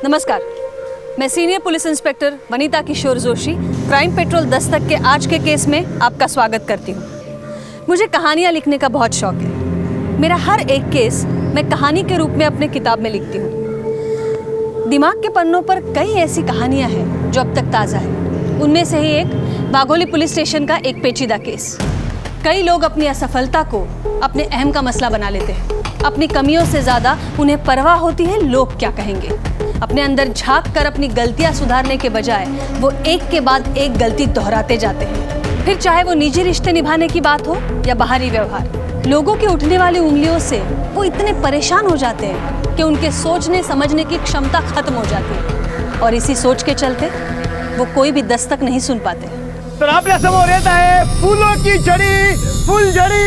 नमस्कार, मैं senior police inspector Vanita किशोर Joshi crime petrol Dastak के आज के केस में आपका स्वागत करती हूँ। मुझे कहानियाँ लिखने का बहुत शौक है। मेरा हर एक केस मैं कहानी के रूप में अपने किताब में लिखती हूँ। दिमाग के पन्नों पर कई ऐसी कहानियाँ हैं जो अब तक ताज़ा है। उनमें से ही एक बागोली पुलिस स्टेशन का एक पेचीदा केस। कई लोग अपनी असफलता को अपने अहम का मसला बना लेते हैं। अपनी कमियों से ज़्यादा उन्हें परवाह होती है लोग क्या कहेंगे। अपने अंदर झांक कर अपनी गलतियां सुधारने के बजाय वो एक के बाद एक गलती दोहराते जाते हैं। फिर चाहे वो निजी रिश्ते निभाने की बात हो या बाहरी व्यवहार, लोगों की उठने वाली उंगलियों से वो इतने परेशान हो जाते हैं कि उनके सोचने समझने की क्षमता खत्म हो जाती है और इसी सोच के चलते वो कोई भी दस्तक नहीं सुन पाते। तर आपल्या समोर येत आहे फूलों की जड़ी फुलझड़ी।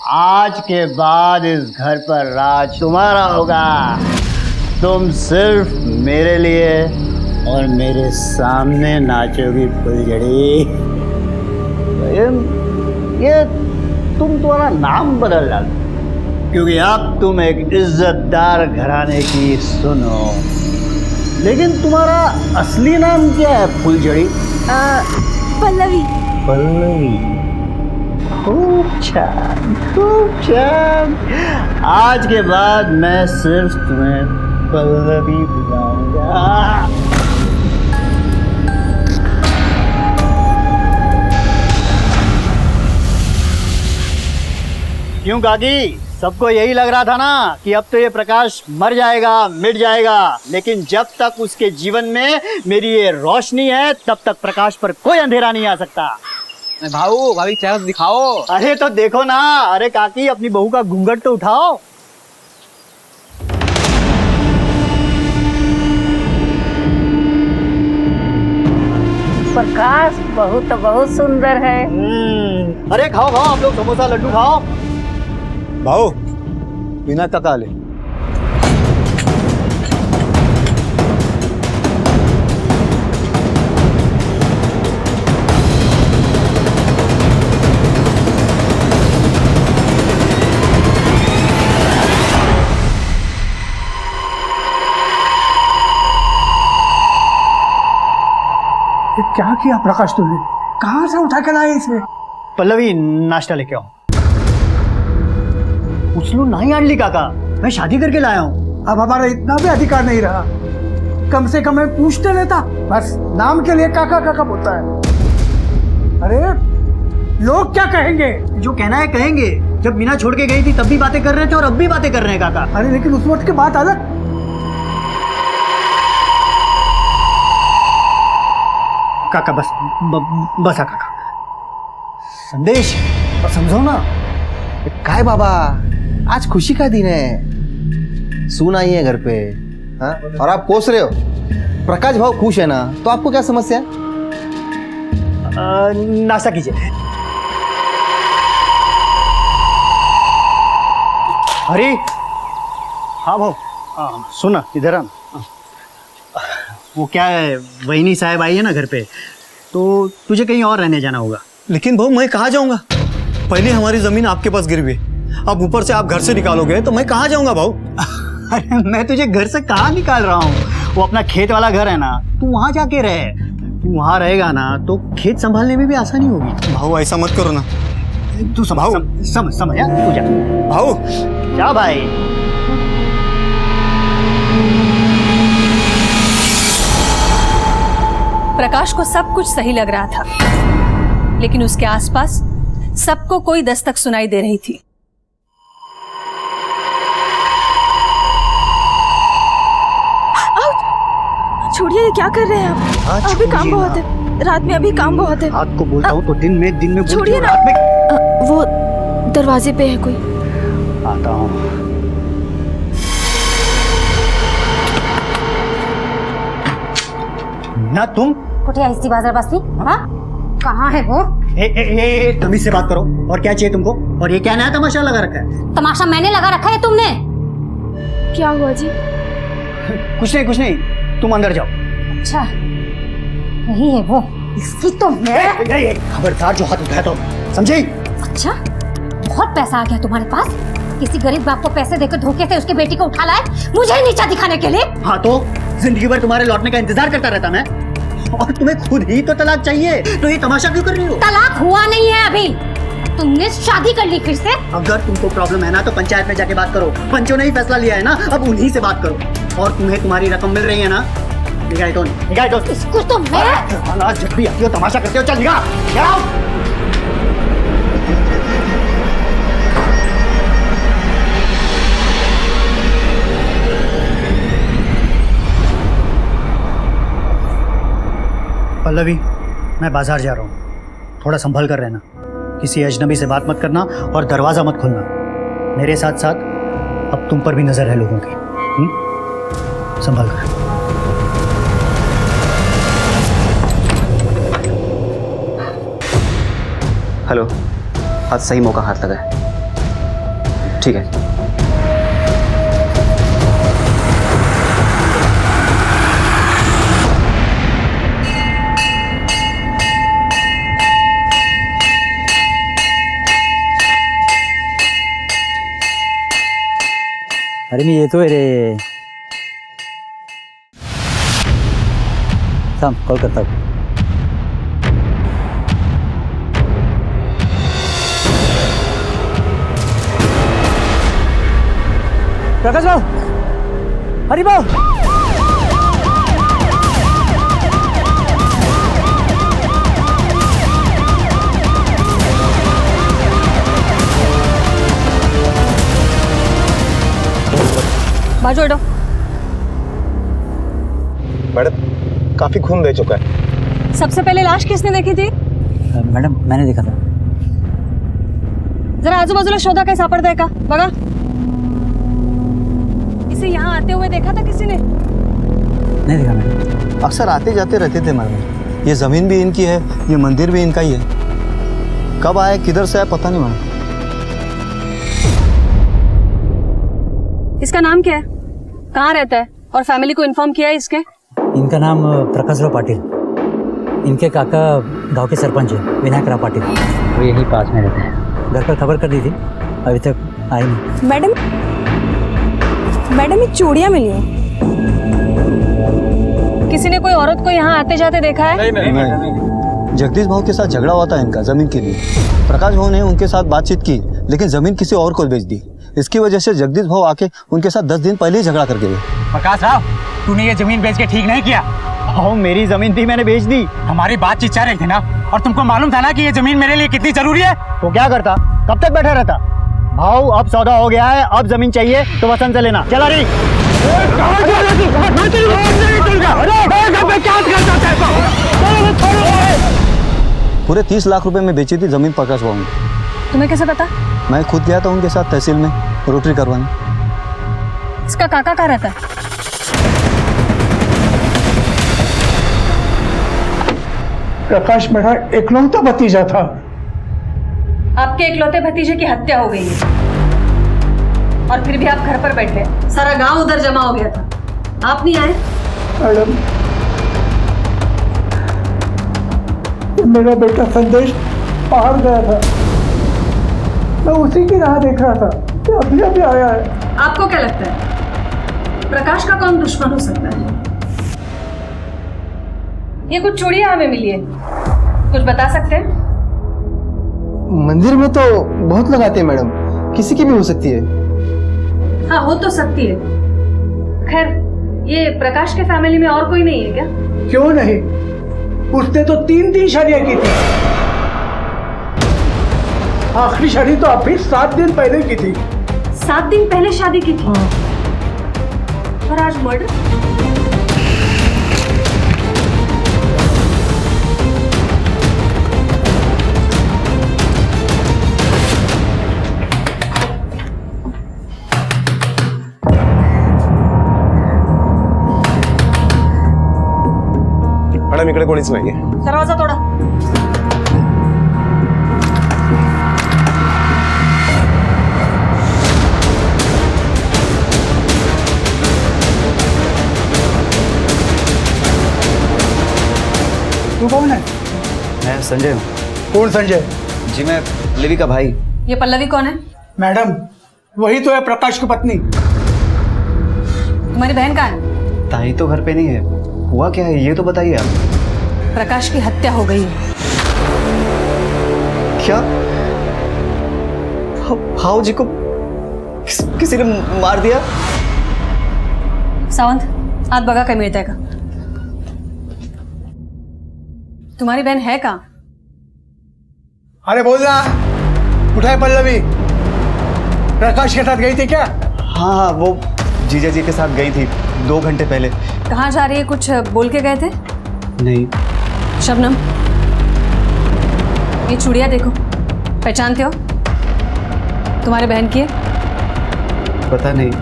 आज के बाद इस घर पर राज तुम्हारा होगा। तुम सिर्फ मेरे लिए और मेरे सामने नाचोगी फुलझड़ी। ये तुम तुम्हारा नाम बदल डालो क्योंकि अब तुम एक इज्जतदार घराने की सुनो। लेकिन तुम्हारा असली नाम क्या है फुलझड़ी? पल्लवी। पल्लवी, खूब छान, खूब छान। आज के बाद मैं सिर्फ तुम्हें पल्लवी बुलाऊंगा। क्यों काकी, सबको यही लग रहा था ना कि अब तो ये प्रकाश मर जाएगा, मिट जाएगा, लेकिन जब तक उसके जीवन में मेरी ये रोशनी है तब तक प्रकाश पर कोई अंधेरा नहीं आ सकता। भाऊ भाभी चेहरा दिखाओ। अरे तो देखो ना। अरे काकी, अपनी बहू का घूंघट तो उठाओ। प्रकाश बहुत बहुत सुंदर है। अरे खाओ खाओ, आप लोग समोसा लड्डू खाओ। भाऊ बिना काका ले। क्या किया प्रकाश तूने? कहाँ से उठा के लाए इसे? पल्लवी, नाश्ता लेके आओ। उछलू नहीं आणली काका, मैं शादी करके लाया हूँ। अब हमारा इतना भी अधिकार नहीं रहा। कम से कम मैं पूछते लेता। बस नाम के लिए काका काका बोलता है। अरे लोग क्या कहेंगे? जो कहना है कहेंगे। जब मीना छोड़ के गई थी तब भी बातें कर रहे थे और अब भी बातें कर रहे हैं काका। अरे लेकिन उस वक्त की बात अलग। काका बस बसा काका। संदेश समझो ना। काय बाबा, आज खुशी का दिन है। सून आई है घर पे, हाँ? और आप कोस रहे हो। प्रकाश भाव खुश है ना, तो आपको क्या समस्या है? नाश्ता कीजिए। अरे हाँ भाव, सुना इधर आना। वो क्या है, वहीनी साहब आई है ना घर पे, तो तुझे कहीं और रहने जाना होगा। लेकिन भाऊ मैं कहाँ जाऊंगा? पहले हमारी जमीन आपके पास गिरी हुई, अब ऊपर से आप घर से निकालोगे तो मैं कहाँ जाऊंगा भाऊ? अरे मैं तुझे घर से कहाँ निकाल रहा हूँ? वो अपना खेत वाला घर है ना, तू वहाँ जाके रहे। तू वहाँ रहेगा ना तो खेत संभालने में भी आसानी होगी। भाऊ ऐसा मत करो ना। तू समझ यार, तू जा। भाऊ जा भाई। प्रकाश को सब कुछ सही लग रहा था, लेकिन उसके आसपास सबको कोई दस्तक सुनाई दे रही थी। छोड़िए, ये क्या कर रहे हैं आप? अभी काम बहुत है, रात में अभी काम बहुत है। रात को बोलता हूँ तो दिन में बोलती छोड़िए हूँ, ना। रात में वो दरवाजे पे है कोई। आता हूँ। ना तुम कुठे आहेस ती बाजार बसती? हाँ, कहाँ है वो? तमीज से बात करो। और क्या चाहिए तुमको? और ये क्या नया तमाशा लगा रखा है? तमाशा मैंने लगा रखा है, तुमने? क्या हुआ जी? कुछ नहीं, तुम अंदर जाओ। अच्छा, यही है वो। इसकी तो मैं। खबरदार जो हाथ उठाया तो, समझी? अच्छा, बहुत पैसा आ गया तुम्हारे पास? किसी गरीब बाप को पैसे देकर धोखे से उसकी बेटी को उठा लाए, मुझे नीचा दिखाने के लिए? हाँ तो जिंदगी भर तुम्हारे लौटने का इंतजार करता रहता मैं। और तुम्हें खुद ही तो तलाक चाहिए, तो ये तमाशा क्यों कर रही हो? तलाक हुआ नहीं है अभी, तुमने शादी कर ली फिर से। अगर तुमको प्रॉब्लम है ना तो पंचायत में जाके बात करो। पंचों ने ही फैसला लिया है ना, अब उन्हीं से बात करो। और तुम्हें तुम्हारी रकम मिल रही है ना? निगाह दो। इसको तो मैं। जब भी आती हो तमाशा करते हो, चल निगाह। पल्लवी, मैं बाजार जा रहा हूँ, थोड़ा संभल कर रहना। किसी अजनबी से बात मत करना और दरवाज़ा मत खोलना। मेरे साथ साथ अब तुम पर भी नज़र है लोगों की। संभल कर। हेलो, आज सही मौका हाथ लगा है। ठीक है। अरे मी येतोय रे. थांब, कॉल करता हूँ. प्रकाश भाऊ, हरी भाऊ. बाजू हटो. मैडम, काफी खून दे चुका है. सबसे पहले लाश किसने देखी थी? मैडम, मैंने देखा था. जरा आजूबाजूला शोधा, काही सापडतंय का बघा. इसे यहाँ आते हुए देखा था किसी ने? नहीं देखा मैडम. अक्सर आते जाते रहते थे मैडम. ये जमीन भी इनकी है, ये मंदिर भी इनका ही है. कब आए, किधर से आए, पता नहीं मैडम. इसका नाम क्या है, कहाँ रहता है और फैमिली को इन्फॉर्म किया है इसके? इनका नाम प्रकाशराव पाटिल. इनके काका गांव के सरपंच है, विनायकराव पाटिल. वो यहीं पास में रहते हैं. घर पर खबर कर दी थी, अभी तक आई नहीं. मैडम ये चूड़ियाँ मिली हैं. किसी ने कोई औरत को यहाँ आते जाते देखा है? नहीं. जगदीश भाव के साथ झगड़ा हुआ था इनका जमीन के लिए. प्रकाश भाव ने उनके साथ बातचीत की, लेकिन जमीन किसी और को बेच दी. इसकी वजह से जगदीश भाव आके उनके साथ 10 दिन पहले ही झगड़ा करके गए. प्रकाश राव, तूने ये जमीन बेच के ठीक नहीं किया. मेरी जमीन थी, मैंने बेच दी. हमारी बातचीत चल रही थी ना, और तुमको मालूम था ना कि ये जमीन मेरे लिए कितनी जरूरी है. तो क्या करता, कब तक बैठा रहता? भाव अब सौदा हो गया है, अब जमीन चाहिए तो वसंत से लेना. चला रही. पूरे 30 लाख रुपए में बेची थी जमीन प्रकाश भाव ने. तुम्हें कैसे पता? मैं खुद गया था उनके साथ तहसील में रोटरी करवाने. इसका काका कहाँ रहता है? प्रकाश मेरा इकलौता भतीजा था. आपके इकलौते भतीजे की हत्या हो गई है और फिर भी आप घर पर बैठे. सारा गांव उधर जमा हो गया था, आप नहीं आए? मैडम, मेरा बेटा संदेश बाहर गया था, मैं उसी की राह देख रहा था कि अभी अभी आया है. आपको क्या लगता है प्रकाश का कौन दुश्मन हो सकता है? ये कुछ चूड़ियां हमें मिली है, कुछ बता सकते हैं? मंदिर में तो बहुत लोग आते हैं मैडम, किसी की भी हो सकती है. हाँ, हो तो सकती है. खैर, ये प्रकाश के फैमिली में और कोई नहीं है क्या? क्यों नहीं, उसने तो 3 शादियां की थी. आखिरी शादी तो अभी 7 दिन पहले की थी. 7 दिन पहले शादी की थी और आज मर्डर. मॅडम इकडे कोणीच नाहीये. दरवाजा तोडा. तू कौन है? मैं संजय हूँ. कौन संजय? जी मैं पल्लवी का भाई. ये पल्लवी कौन है? मैडम वही तो है प्रकाश की पत्नी. तुम्हारी बहन कहाँ है? ताई तो घर पे नहीं है. हुआ क्या है ये तो बताइए आप. प्रकाश की हत्या हो गई है. क्या? भाव जी को किसी ने मार दिया? सावंत आत बघा काय मिळतंय का. तुम्हारी बहन है कहाँ? अरे बोल ना, उठा है पल्लवी? प्रकाश के साथ गई थी क्या? हाँ वो जीजा जी के साथ गई थी 2 घंटे पहले. कहाँ जा रही है, कुछ बोल के गए थे? नहीं. शबनम ये चूड़िया देखो, पहचानते हो? तुम्हारे बहन की है? पता नहीं.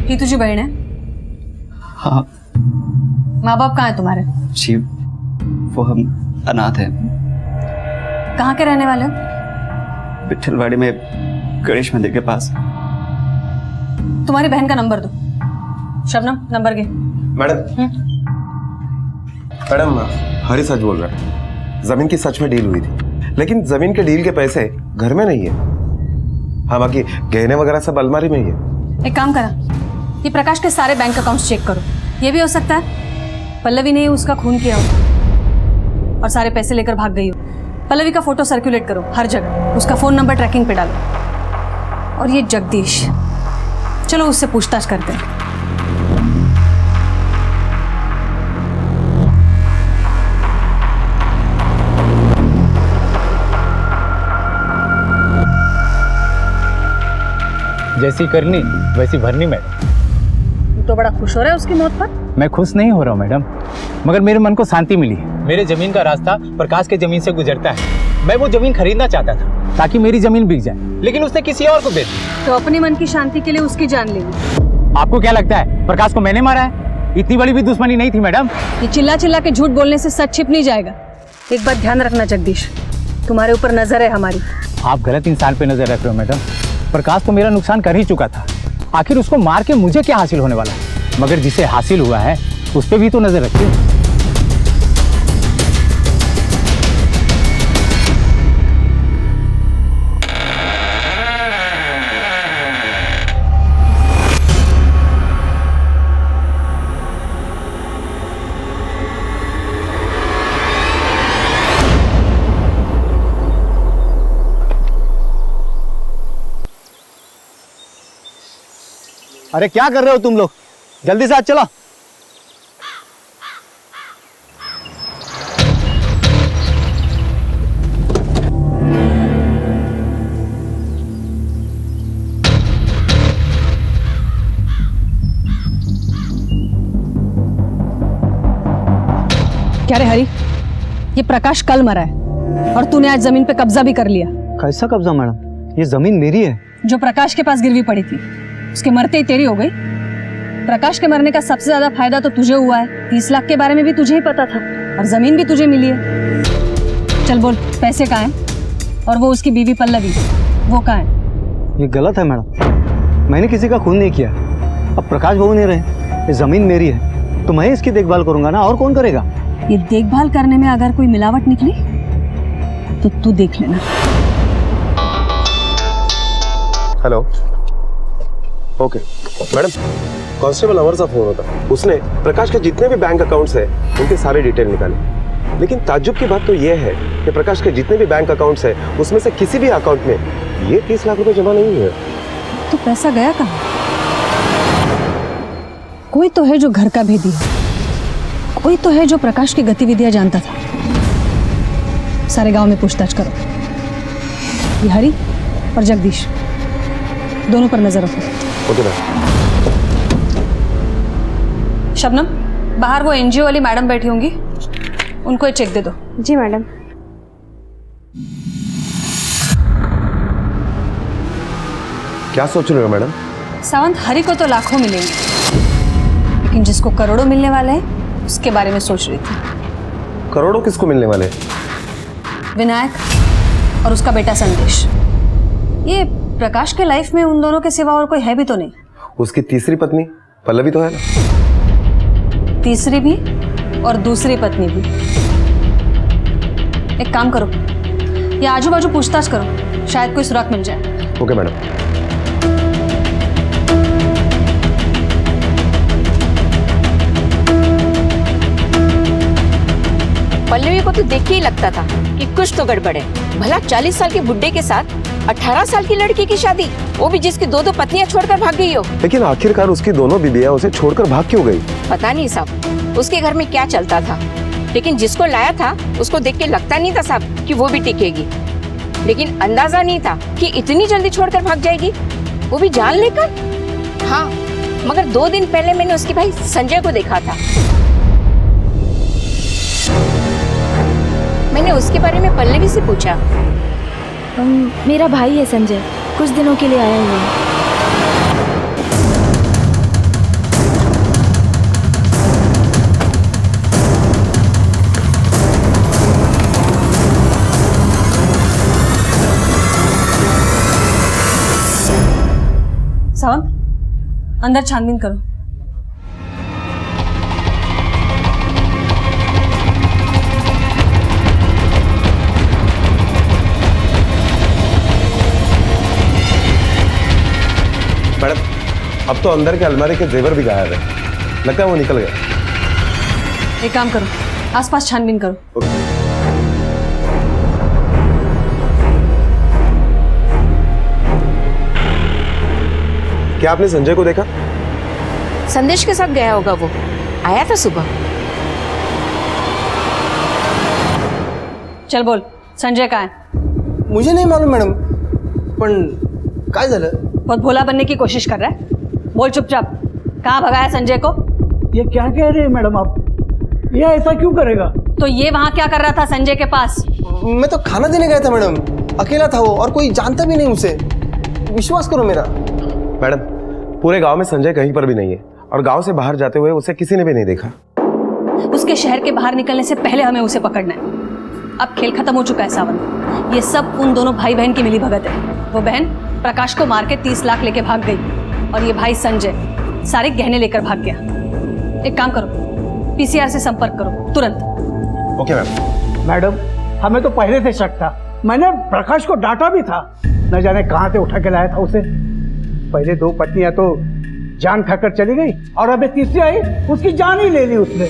ही तुझी बहन है? हाँ. माँ बाप कहाँ है तुम्हारे? जी वो हम अनाथ हैं. कहाँ के रहने वाले हो? विठलवाड़ी में गणेश मंदिर के पास. तुम्हारी बहन का नंबर दो. शबनम नंबर गे. मैडम मैडम हरी सच बोल रहा है. जमीन की सच में डील हुई थी, लेकिन जमीन के डील के पैसे घर में नहीं है. हाँ बाकी गहने वगैरह सब अलमारी में ही है. एक काम करा, ये प्रकाश के सारे बैंक अकाउंट्स चेक करो. ये भी हो सकता है पल्लवी ने उसका खून किया हो और सारे पैसे लेकर भाग गई हो. पल्लवी का फोटो सर्कुलेट करो हर जगह, उसका फोन नंबर ट्रैकिंग पे डालो. और ये जगदीश, चलो उससे पूछताछ करते हैं. जैसी करनी वैसी भरनी मैडम. तो बड़ा खुश हो रहा है उसकी मौत पर? मैं खुश नहीं हो रहा हूँ मैडम, मगर मेरे मन को शांति मिली. मेरे जमीन का रास्ता प्रकाश के जमीन से गुजरता है. मैं वो जमीन खरीदना चाहता था ताकि मेरी जमीन बिक जाए, लेकिन उसने किसी और को दे दी. तो अपने मन की शांति के लिए उसकी जान ले ली. आपको क्या लगता है प्रकाश को मैंने मारा है? इतनी बड़ी भी दुश्मनी नहीं थी मैडम. ये चिल्ला चिल्ला के झूठ बोलने से सच छिप नहीं जाएगा. एक बात ध्यान रखना जगदीश, तुम्हारे ऊपर नजर है हमारी. आप गलत इंसान पे नजर रख रहे हो मैडम. प्रकाश तो मेरा नुकसान कर ही चुका था, आखिर उसको मार के मुझे क्या हासिल होने वाला है? मगर जिसे हासिल हुआ है उस पे भी तो नजर रखिए. अरे क्या कर रहे हो तुम लोग? जल्दी से आज चलो. क्या रे हरी, ये प्रकाश कल मरा है और तूने आज जमीन पे कब्जा भी कर लिया. कैसा कब्जा मैडम? ये जमीन मेरी है. जो प्रकाश के पास गिरवी पड़ी थी उसके मरते ही तेरी हो गई. प्रकाश के मरने का सबसे ज्यादा फायदा तो तुझे हुआ है. 30 लाख के बारे में भी तुझे ही पता था और जमीन भी तुझे मिली है. चल बोल, पैसे कहाँ हैं? और वो उसकी बीवी पल्लवी, वो कहाँ है? ये गलत है मैडम. मैंने किसी का खून नहीं किया. अब प्रकाश बहू नहीं रहे, ये जमीन मेरी है तो मैं इसकी देखभाल करूंगा ना, और कौन करेगा? ये देखभाल करने में अगर कोई मिलावट निकली तो तू देख लेना. हेलो. ओके मैडम, कांस्टेबल अमर का फोन होता. उसने प्रकाश के जितने भी बैंक अकाउंट्स हैं उनके सारे डिटेल निकाले, लेकिन ताज्जुब की बात तो यह है कि प्रकाश के जितने भी बैंक अकाउंट्स हैं उसमें से किसी भी अकाउंट में ये 30 लाख रुपए जमा नहीं हुए. तो पैसा गया कहाँ? कोई तो है जो घर का भेदी है, कोई तो है जो प्रकाश की गतिविधियां जानता था. सारे गांव में पूछताछ करो। ये हरी और जगदीश दोनों पर नजर रखो। Okay ma'am. शबनम, बाहर वो एनजीओ वाली मैडम बैठी होंगी, उनको ये चेक दे दो। जी मैडम। क्या सोच रहे हो मैडम? सावंत, हरी को तो लाखों मिलेंगे, लेकिन जिसको करोड़ों मिलने वाले हैं उसके बारे में सोच रही थी। करोड़ों किसको मिलने वाले? विनायक और उसका बेटा संदेश। ये प्रकाश के लाइफ में उन दोनों के सिवा और कोई है भी तो नहीं। उसकी तीसरी पत्नी पल्लवी तो है ना? तीसरी भी और दूसरी पत्नी भी। एक काम करो, ये आजू बाजू पूछताछ करो, शायद कोई सुराग मिल जाए। Okay madam. पल्लवी को तो देख के ही लगता था कि कुछ तो गड़बड़ है। भला 40 साल के बुड्ढे के साथ 18 साल की लड़की की शादी, वो भी जिसकी दो पत्नियां छोड़कर भाग गई हो। लेकिन आखिरकार उसकी दोनों बीबियां उसे छोड़कर भाग क्यों गई? पता नहीं साहब, उसके घर में क्या चलता था, लेकिन जिसको लाया था उसको देख के लगता नहीं था साहब कि वो भी टिकेगी। लेकिन अंदाजा नहीं था कि इतनी जल्दी छोड़कर भाग जाएगी, वो भी जान लेकर। हाँ, मगर 2 दिन पहले मैंने उसके भाई संजय को देखा था। मैंने उसके बारे में पल्लवी से पूछा। मेरा भाई है संजय, कुछ दिनों के लिए आया हुआ है। सावंत, अंदर छानबीन करो। मैडम, अब तो अंदर के अलमारी के जेवर भी गायब है। लगता है वो निकल गया। एक काम करो, आसपास छानबीन करो। क्या आपने संजय को देखा? संदेश के साथ गया होगा, वो आया था सुबह। चल बोल, संजय कहाँ है? मुझे नहीं मालूम मैडम, पण काय झालं? बहुत भोला बनने की कोशिश कर रहा है। बोल चुपचाप, कहाँ भगाया संजय को? ये क्या कह रहे हैं मैडम आप? ये ऐसा क्यों करेगा? तो ये वहाँ क्या कर रहा था संजय के पास? मैं तो खाना देने गया था मैडम, अकेला था वो और कोई जानता भी नहीं उसे। विश्वास करो मेरा। मैडम, पूरे गांव में संजय कहीं पर भी नहीं है और गांव से बाहर जाते हुए उसे किसी ने भी नहीं देखा। उसके शहर के बाहर निकलने से पहले हमें उसे पकड़ना है। अब खेल खत्म हो चुका है सावंत। ये सब उन दोनों भाई बहन की मिलीभगत है। वो बहन प्रकाश को मार के 30 लाख लेके भाग गई और ये भाई संजय सारे गहने लेकर भाग गया। एक काम करो, पीसीआर से संपर्क करो तुरंत। Okay ma'am. मैडम, हमें तो पहले से शक था। मैंने प्रकाश को डांटा भी था, न जाने कहाँ से उठा के लाया था उसे। पहले 2 पत्नियां तो जान खाकर चली गई और अब तीसरी आई, उसकी जान ही ले ली उसने।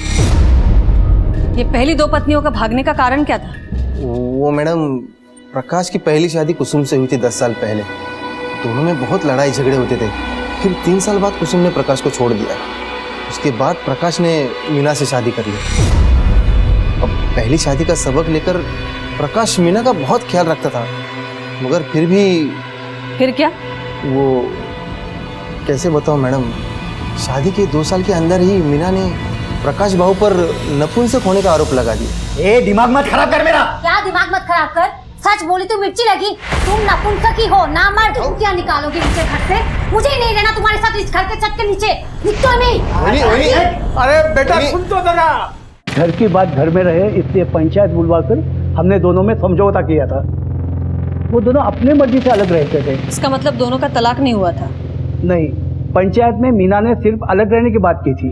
ये पहली 2 पत्नियों का भागने का कारण क्या था? वो मैडम, प्रकाश की पहली शादी कुसुम से हुई थी 10 साल पहले। दोनों में बहुत लड़ाई झगड़े होते थे। फिर 3 साल बाद कुसुम ने प्रकाश को छोड़ दिया। उसके बाद प्रकाश ने मीना से शादी कर ली। अब पहली शादी का सबक लेकर प्रकाश मीना का बहुत ख्याल रखता था, मगर फिर भी। फिर क्या? वो कैसे बताऊं मैडम, शादी के 2 साल के अंदर ही मीना ने प्रकाश भाऊ पर नपुंसक होने का आरोप लगा दिया। ए, दिमाग मत खराब कर मेरा। क्या दिमाग मत खराब कर? सच बोली तो मिर्ची लगी। तुम नपुंसक ही हो, ना मर्द। तुम क्या निकालोगे नीचे घर से? मुझे ही नहीं रहना तुम्हारे साथ इस घर के छत के नीचे। निकलो नहीं। अरे बेटा सुन तो जरा। घर की बात घर में रहे, इसलिए पंचायत बुलवाकर हमने दोनों में समझौता किया था। वो दोनों अपने मर्जी से अलग रहते थे। इसका मतलब दोनों का तलाक नहीं हुआ था? नहीं, पंचायत में मीना ने सिर्फ अलग रहने की बात की थी।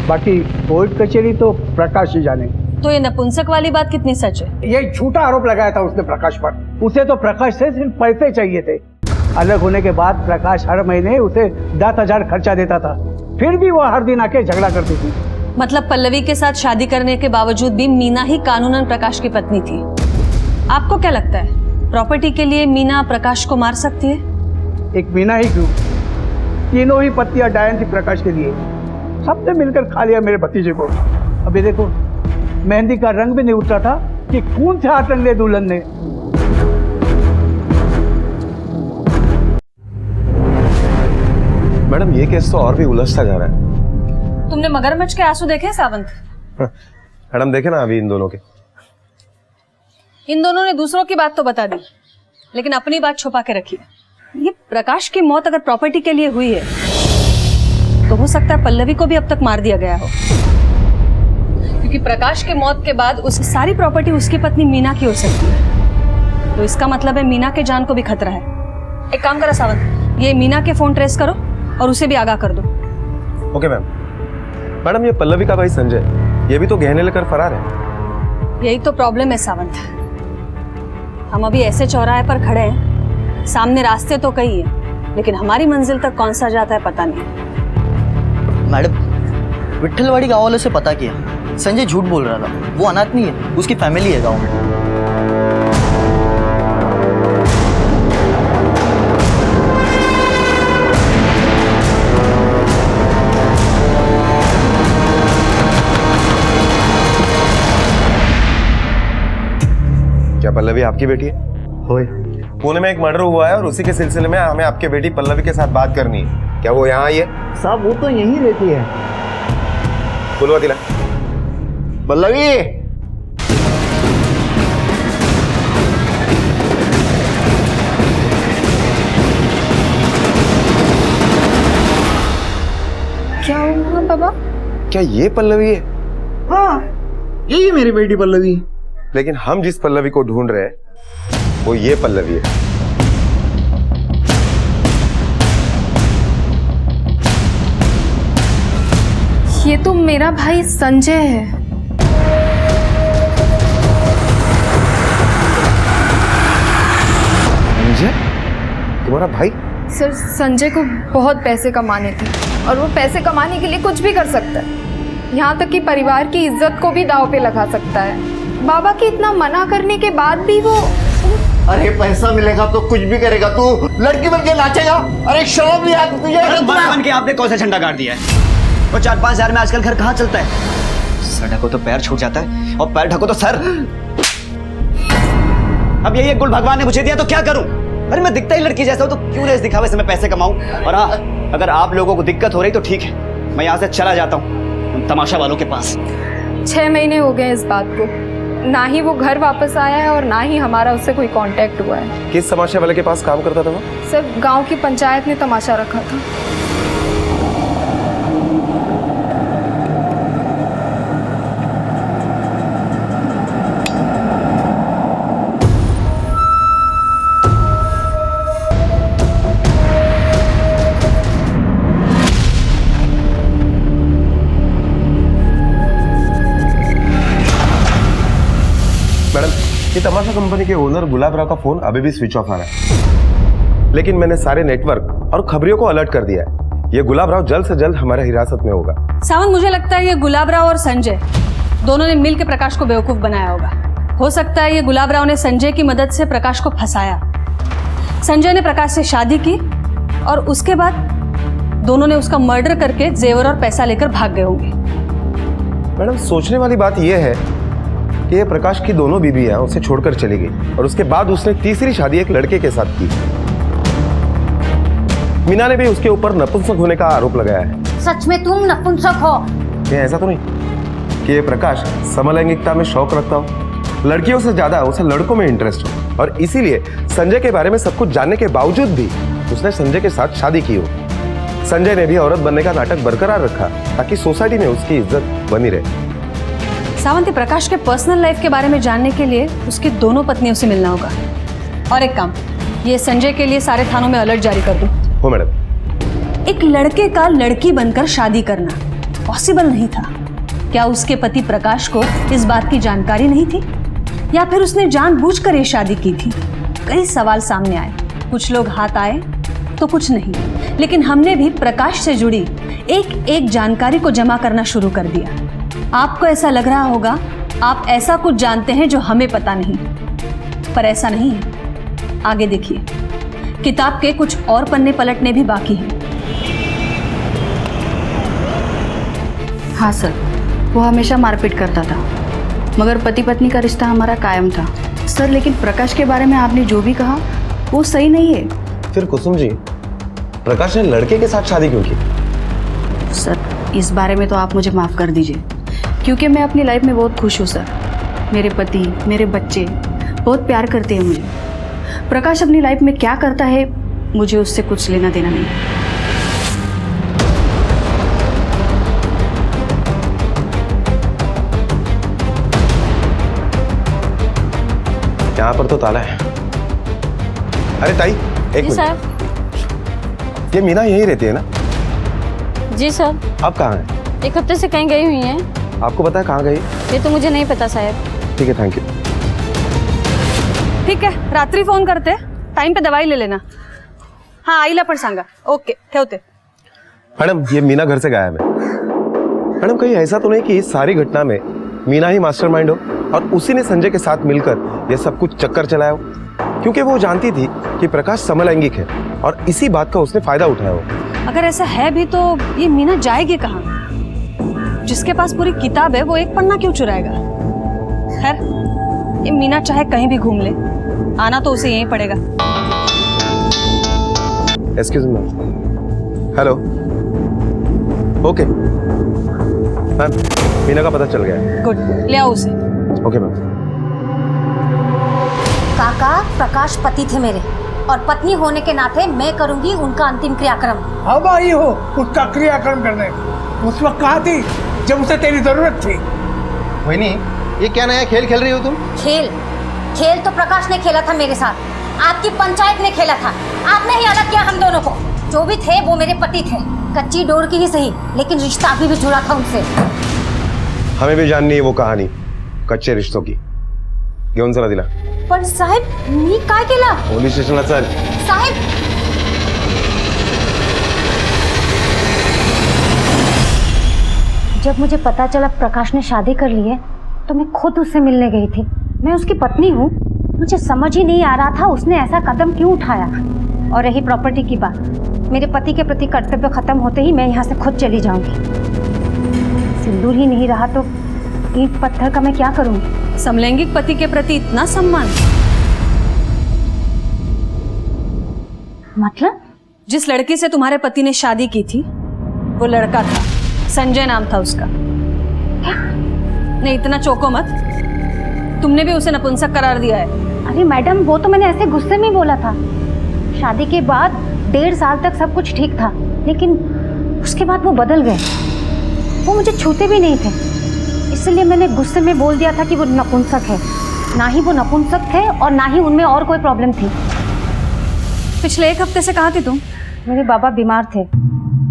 बाकी कोर्ट कचहरी तो प्रकाश ही जाने। तो ये नपुंसक वाली बात कितनी सच है? ये झूठा आरोप लगाया था उसने प्रकाश पर। उसे तो प्रकाश से सिर्फ पैसे चाहिए थे। अलग होने के बाद प्रकाश हर महीने उसे 10,000 खर्चा देता था, फिर भी वो हर दिन आके झगड़ा करती थी। मतलब पल्लवी के साथ शादी करने के बावजूद भी मीना ही कानूनन प्रकाश की पत्नी थी। आपको क्या लगता है, प्रॉपर्टी के लिए मीना प्रकाश को मार सकती है? एक मीना ही क्यों, तीनों ही पत्नियां डायन थी प्रकाश के लिए। सबने मिलकर खा लिया मेरे भतीजे को। अभी देखो, मेहंदी का रंग भी नहीं उतरा था कि कौन से हाथ रंगे दुल्हन ने। मैडम ये केस तो और भी उलझता जा रहा है। तुमने मगरमच्छ के आंसू देखे सावंत? मैडम देखे ना अभी इन दोनों के। इन दोनों ने दूसरों की बात तो बता दी, लेकिन अपनी बात छुपा के रखी है। ये प्रकाश की मौत अगर प्रॉपर्टी के लिए हुई है तो हो सकता है पल्लवी को भी अब तक मार दिया गया हो, क्योंकि प्रकाश के मौत के बाद उसकी सारी प्रॉपर्टी उसकी पत्नी मीना की हो सकती है। तो इसका मतलब है मीना के जान को भी खतरा है। एक काम करो सावंत, ये मीना के फोन ट्रेस करो और उसे भी आगाह कर दो। Okay ma'am. मैडम ये पल्लवी का भाई संजय, ये भी तो गहने लेकर फरार है। यही तो प्रॉब्लम है सावंत। हम अभी ऐसे चौराहे पर खड़े हैं, सामने रास्ते तो कई हैं, लेकिन हमारी मंजिल तक कौन सा जाता है पता नहीं। मैडम, विट्ठलवाड़ी गांव वालों से पता किया, संजय झूठ बोल रहा था। वो अनाथ नहीं है, उसकी फैमिली है गांव में। क्या पल्लवी आपकी बेटी है? होए। पुणे में एक मर्डर हुआ है और उसी के सिलसिले में हमें आपके बेटी पल्लवी के साथ बात करनी है। क्या वो यहाँ आई है? साहब वो तो यहीं रहती है। बुलवा दिला। पल्लवी, क्या हुआ बाबा? क्या ये पल्लवी है? हाँ यही मेरी बेटी पल्लवी। लेकिन हम जिस पल्लवी को ढूंढ रहे हैं वो ये पल्लवी है। ये तो मेरा भाई संजय है। संजय? तुम्हारा भाई? सर, संजय को बहुत पैसे कमाने थे और वो पैसे कमाने के लिए कुछ भी कर सकता है, यहाँ तक कि परिवार की इज्जत को भी दांव पे लगा सकता है। बाबा के इतना मना करने के बाद भी वो। अरे पैसा मिलेगा तो कुछ भी करेगा, तू लड़की बन के नाचेगा। अरे शर्म नहीं आती तुझे? बन के आपने कौन सा झंडा गाड़ दिया है? और 4-5 हजार में आजकल घर कहाँ चलता है? सर ढको तो पैर छूट जाता है और पैर ढको तो सर। अब यही एक गुल भगवान ने मुझे दिया तो क्या करूं? अरे मैं दिखता ही लड़की जैसा हूं तो क्यों इस दिखावे से मैं पैसे कमाऊं? और हाँ, अगर आप लोगों को दिक्कत हो रही तो ठीक है, मैं यहाँ से चला जाता हूँ उन तमाशा वालों के पास। 6 महीने हो गए इस बात को, ना ही वो घर वापस आया है और ना ही हमारा उससे कोई कांटेक्ट हुआ है। किस तमाशा वाले के पास काम करता था वो? सर, गांव की पंचायत ने तमाशा रखा था। ये तमाशा कंपनी के ओनर गुलाब राव का फोन अभी भी स्विच ऑफ आ रहा है, लेकिन मैंने सारे नेटवर्क और खबरियों को अलर्ट कर दिया है। ये गुलाब राव जल्द से जल्द हमारे हिरासत में होगा। सावंत, मुझे लगता है ये गुलाब राव और संजय दोनों ने मिलकर प्रकाश को बेवकूफ बनाया होगा। हो सकता है ये गुलाब राव ने संजय की मदद से प्रकाश को फंसाया। संजय ने प्रकाश से शादी की और उसके बाद दोनों ने उसका मर्डर करके जेवर और पैसा लेकर भाग गए होंगे। मैडम, सोचने वाली बात यह है कि ये प्रकाश की दोनों बीबियां उसे छोड़कर चली गई और उसके बाद उसने तीसरी शादी एक लड़के के साथ की। मीना ने भी उसके ऊपर नपुंसक होने का आरोप लगाया है। सच में तुम नपुंसक हो? ये ऐसा तो नहीं कि ये प्रकाश समलैंगिकता में शौक रखता हो, लड़कियों से ज्यादा उसे लड़कों में इंटरेस्ट हो, और इसीलिए संजय के बारे में सब कुछ जानने के बावजूद भी उसने संजय के साथ शादी की हो। संजय ने भी औरत बनने का नाटक बरकरार रखा ताकि सोसाइटी में उसकी इज्जत बनी रहे। सावंत, प्रकाश के पर्सनल लाइफ के बारे में जानने के लिए उसकी दोनों पत्नियों से मिलना होगा। और एक काम, ये संजय के लिए सारे थानों में अलर्ट जारी कर दो। हो मैडम। एक लड़के का लड़की बनकर शादी करना पॉसिबल नहीं था। क्या उसके पति प्रकाश को इस बात की जानकारी नहीं थी, या फिर उसने जानबूझकर ये शादी की थी? कई सवाल सामने आए, कुछ लोग हाथ आए तो कुछ नहीं, लेकिन हमने भी प्रकाश से जुड़ी एक एक जानकारी को जमा करना शुरू कर दिया। आपको ऐसा लग रहा होगा आप ऐसा कुछ जानते हैं जो हमें पता नहीं, पर ऐसा नहीं है। आगे देखिए, किताब के कुछ और पन्ने पलटने भी बाकी हैं। हाँ सर, वो हमेशा मारपीट करता था। मगर पति पत्नी का रिश्ता हमारा कायम था सर। लेकिन प्रकाश के बारे में आपने जो भी कहा वो सही नहीं है। फिर कुसुम जी, प्रकाश ने लड़के के साथ शादी क्यों की? सर इस बारे में तो आप मुझे माफ़ कर दीजिए, क्योंकि मैं अपनी लाइफ में बहुत खुश हूँ सर। मेरे पति, मेरे बच्चे बहुत प्यार करते हैं मुझे। प्रकाश अपनी लाइफ में क्या करता है मुझे उससे कुछ लेना देना नहीं। यहाँ पर तो ताला है। अरे ताई, एक मिनट। साहब। ये मीना यहीं रहती है ना? जी सर। आप कहाँ हैं? एक हफ्ते से कहीं गई हुई हैं। आपको पता है कहाँ गई? ये तो मुझे नहीं पता साहब। ठीक है, थैंक यू। ठीक है, रात्रि फोन करते, टाइम पे दवाई ले लेना। हाँ आईला पण सांगा। ओके ठेवते। मैडम, ये मीना घर से गायब है। मैडम, कहीं ऐसा तो नहीं कि इस सारी घटना में मीना ही मास्टरमाइंड हो और उसी ने संजय के साथ मिलकर यह सब कुछ चक्कर चलाया हो? क्योंकि वो जानती थी कि प्रकाश समलैंगिक है और इसी बात का उसने फायदा उठाया हो। अगर ऐसा है भी तो ये मीना जाएगी कहाँ? जिसके पास पूरी किताब है वो एक पन्ना क्यों चुराएगा? खैर, ये मीना चाहे कहीं भी घूम ले, आना तो उसे यहीं पड़ेगा। Excuse me. Hello. Okay ma'am, Meena का पता चल गया है। गुड, ले आओ उसे। Okay ma'am. काका, प्रकाश पति थे मेरे और पत्नी होने के नाते मैं करूंगी उनका अंतिम क्रियाक्रम। अब आई हो उसका क्रियाक्रम करने। उस वक्त कहाँ थी जब उसे तेरी जरूरत थी? वही ये क्या नया खेल खेल रही हो तुम? खेल तो प्रकाश ने खेला था मेरे साथ। आपकी पंचायत ने खेला था। आपने ही अलग किया हम दोनों को। जो भी थे वो मेरे पति थे, कच्ची डोर की ही सही, लेकिन रिश्ता अभी भी जुड़ा था उनसे। हमें भी जाननी है वो कहानी कच्चे रिश्तों की। घेऊन चला तिला। पण साहेब, मी काय केलं? पोलीस स्टेशनला चल। साहेब, जब मुझे पता चला प्रकाश ने शादी कर ली है तो मैं खुद उससे मिलने गई थी। मैं उसकी पत्नी हूँ। मुझे समझ ही नहीं आ रहा था उसने ऐसा कदम क्यों उठाया। और रही प्रॉपर्टी की बात, मेरे पति के प्रति कर्तव्य खत्म होते ही मैं यहाँ से खुद चली जाऊंगी। सिंदूर ही नहीं रहा तो ईंट पत्थर का मैं क्या करूंगी? समलैंगिक पति के प्रति इतना सम्मान? मतलब? जिस लड़की से तुम्हारे पति ने शादी की थी वो लड़का था, संजय नाम था उसका। नहीं, इतना चौंको मत, तुमने भी उसे नपुंसक करार दिया है। अरे मैडम, वो तो मैंने ऐसे गुस्से में बोला था। शादी के बाद 1.5 साल तक सब कुछ ठीक था, लेकिन उसके बाद वो बदल गए। वो मुझे छूते भी नहीं थे, इसलिए मैंने गुस्से में बोल दिया था कि वो नपुंसक है। ना ही वो नपुंसक थे और ना ही उनमें और कोई प्रॉब्लम थी। पिछले 1 हफ्ते से कहाँ थी तुम? मेरे बाबा बीमार थे,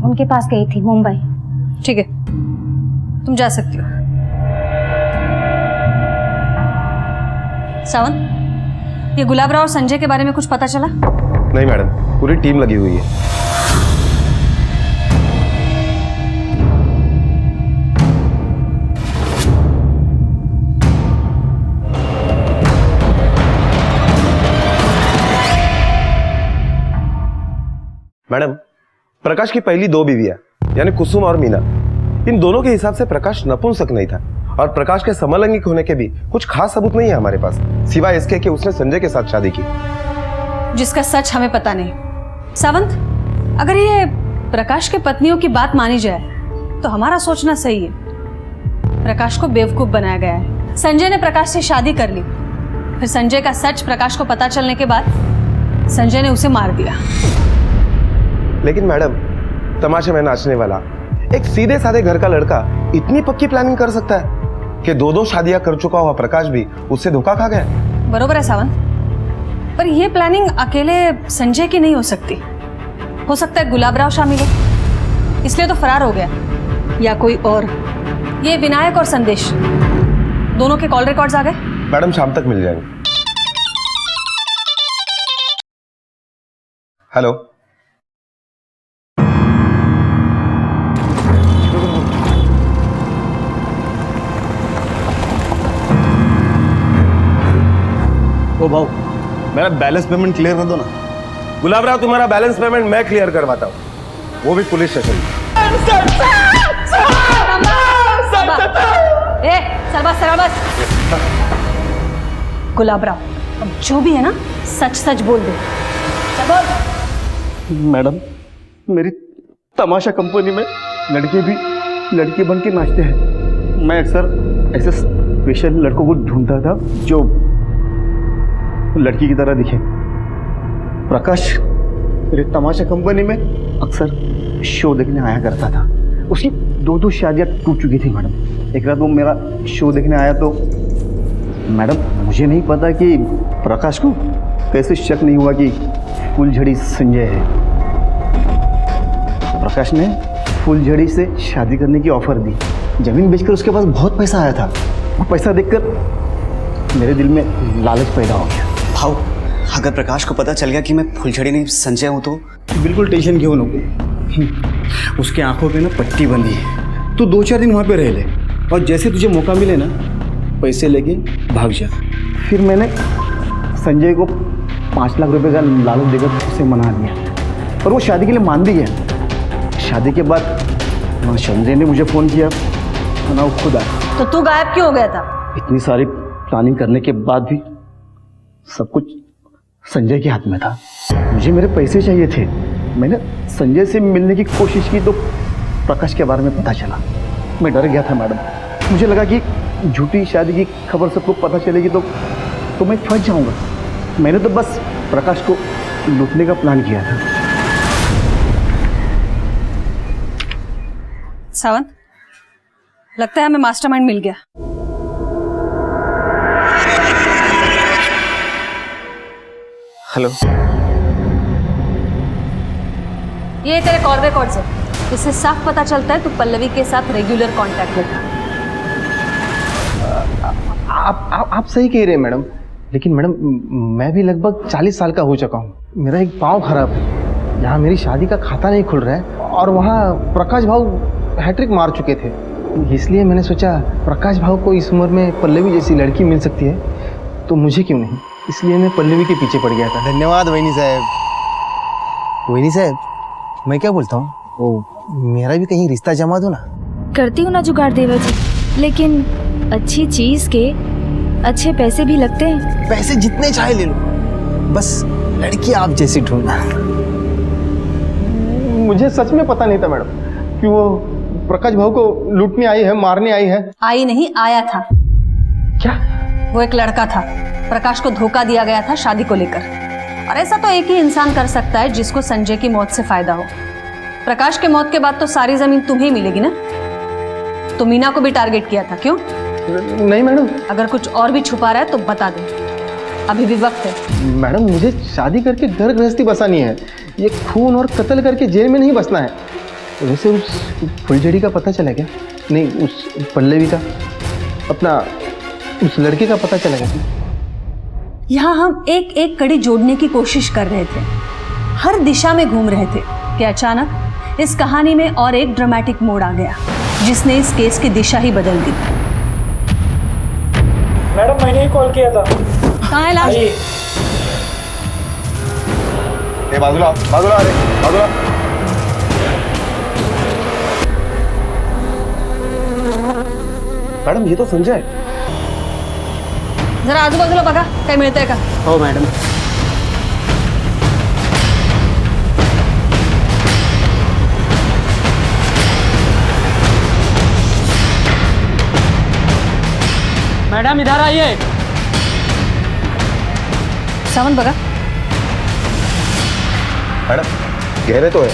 उनके पास गई थी, मुंबई। ठीक है, तुम जा सकती हो। सावंत, ये गुलाबराव और संजय के बारे में कुछ पता चला? नहीं मैडम, पूरी टीम लगी हुई है। मैडम, प्रकाश की पहली 2 बीवियां यानी कुसुम और मीना, इन दोनों के हिसाब से प्रकाश नपुंसक नहीं था और प्रकाश के समलैंगिक होने के भी कुछ खास सबूत नहीं है हमारे पास, सिवाय इसके कि उसने संजय के साथ शादी की, जिसका सच हमें पता नहीं। सावंत, अगर ये प्रकाश के पत्नियों की बात मानी जाए तो हमारा सोचना सही है। प्रकाश को बेवकूफ बनाया गया है। संजय ने प्रकाश से शादी कर ली, फिर संजय का सच प्रकाश को पता चलने के बाद संजय ने उसे मार दिया। लेकिन मैडम, तमाशे में नाचने वाला एक सीधे साधे घर का लड़का इतनी पक्की प्लानिंग कर सकता है कि 2 शादियां कर चुका हुआ प्रकाश भी उससे धोखा खा गया। बरोबर है सावंत, पर यह प्लानिंग अकेले संजय की नहीं हो सकती। हो सकता है गुलाबराव शामिल हो, इसलिए तो फरार हो गया, या कोई और। ये विनायक और संदेश दोनों के कॉल रिकॉर्ड्स आ गए? मैडम, शाम तक मिल जाएंगे। हेलो। ओ भाऊ, मेरा बैलेंस पेमेंट क्लियर कर दो ना। गुलाबराव, तुम्हारा बैलेंस पेमेंट मैं क्लियर करवाता हूँ, वो भी पुलिस स्टेशन। सरबा, सरबा, गुलाब राव, अब जो भी है ना सच सच बोल दे। चल बोल। मैडम, मेरी तमाशा कंपनी में लड़के भी लड़के बन के नाचते हैं। मैं अक्सर ऐसे स्पेशल लड़कों को ढूंढता था जो लड़की की तरह दिखे। प्रकाश मेरे तमाशा कंपनी में अक्सर शो देखने आया करता था। उसकी 2 शादियां टूट चुकी थी मैडम। एक रात वो मेरा शो देखने आया तो मैडम मुझे नहीं पता कि प्रकाश को कैसे शक नहीं हुआ कि फूलझड़ी संजय है। प्रकाश ने फूलझड़ी से शादी करने की ऑफर दी। जमीन बेचकर उसके पास बहुत पैसा आया था। वो पैसा देखकर मेरे दिल में लालच पैदा हो गया। भाव, अगर प्रकाश को पता चल गया कि मैं फुलझड़ी नहीं संजय हूँ तो? बिल्कुल टेंशन क्यों लो। उसके आंखों पे ना पट्टी बंधी है। तू 2-4 दिन वहाँ पे रह ले और जैसे तुझे मौका मिले ना पैसे लेके भाग जा। फिर मैंने संजय को 5 लाख रुपए का लालच देकर उसे मना दिया और वो शादी के लिए मान भी गया। शादी के बाद ना संजय ने मुझे फ़ोन किया ना वो खुद आया। तो तू गायब क्यों हो गया था? इतनी सारी प्लानिंग करने के बाद भी सब कुछ संजय के हाथ में था। मुझे मेरे पैसे चाहिए थे। मैंने संजय से मिलने की कोशिश की तो प्रकाश के बारे में पता चला। मैं डर गया था मैडम। मुझे लगा कि झूठी शादी की खबर सबको पता चलेगी तो मैं फंस जाऊंगा। मैंने तो बस प्रकाश को लूटने का प्लान किया था। सावंत, लगता है हमें मास्टरमाइंड मिल गया। हेलो, ये तेरे कॉल रिकॉर्ड्स है। इससे साफ पता चलता है तू पल्लवी के साथ रेगुलर कांटेक्ट में था। आप सही कह रहे हैं मैडम, लेकिन मैडम मैं भी लगभग 40 साल का हो चुका हूँ। मेरा एक पाँव खराब है। यहाँ मेरी शादी का खाता नहीं खुल रहा है और वहाँ प्रकाश भाव हैट्रिक मार चुके थे। इसलिए मैंने सोचा प्रकाश भाव को इस उम्र में पल्लवी जैसी लड़की मिल सकती है तो मुझे क्यों नहीं। इसलिए मैं पल्लवी के पीछे पड़ गया था। धन्यवाद वैनी साहब। वैनी साहब, मैं क्या बोलता हूँ, वो मेरा भी कहीं रिश्ता जमा दो ना। करती हूँ ना जुगाड़ देवा जी, लेकिन अच्छी चीज के अच्छे पैसे भी लगते हैं। पैसे जितने चाहे ले लो, बस लड़की आप जैसी ढूंढना। मुझे सच में पता नहीं था मैडम कि वो प्रकाश भाव को लूटने आई है, मारने आई है। आई नहीं, आया था। क्या? वो एक लड़का था। प्रकाश को धोखा दिया गया था शादी को लेकर। और ऐसा तो एक ही इंसान कर सकता है जिसको संजय की मौत से फायदा हो। प्रकाश के मौत के बाद तो सारी जमीन तुम्हें मिलेगी ना। तो मीना को भी टारगेट किया था, क्यों? नहीं मैडम। अगर कुछ और भी छुपा रहा है तो बता दे, अभी भी वक्त है। मैडम मुझे शादी करके घर गृहस्थी बसानी है। ये खून और कत्ल करके जेल में नहीं बसना है। वैसे उस फुलझड़ी का पता चला क्या? नहीं, उस पल्लवी का, अपना उस लड़के का पता चला क्या? यहाँ हम एक एक कड़ी जोड़ने की कोशिश कर रहे थे, हर दिशा में घूम रहे थे कि अचानक इस कहानी में और एक ड्रामेटिक मोड़ आ गया जिसने इस केस की दिशा ही बदल दी। मैडम, मैंने ही कॉल किया था। कहाँ है लाश? बाजूला बाजूला, अरे बाजूला। मैडम ये तो संजय है। जरा आजूबाजूला बघा, काही मिळतंय का? हो मॅडम। मैडम इधर आइए। सावंत बघा। मैडम गहरे तो है,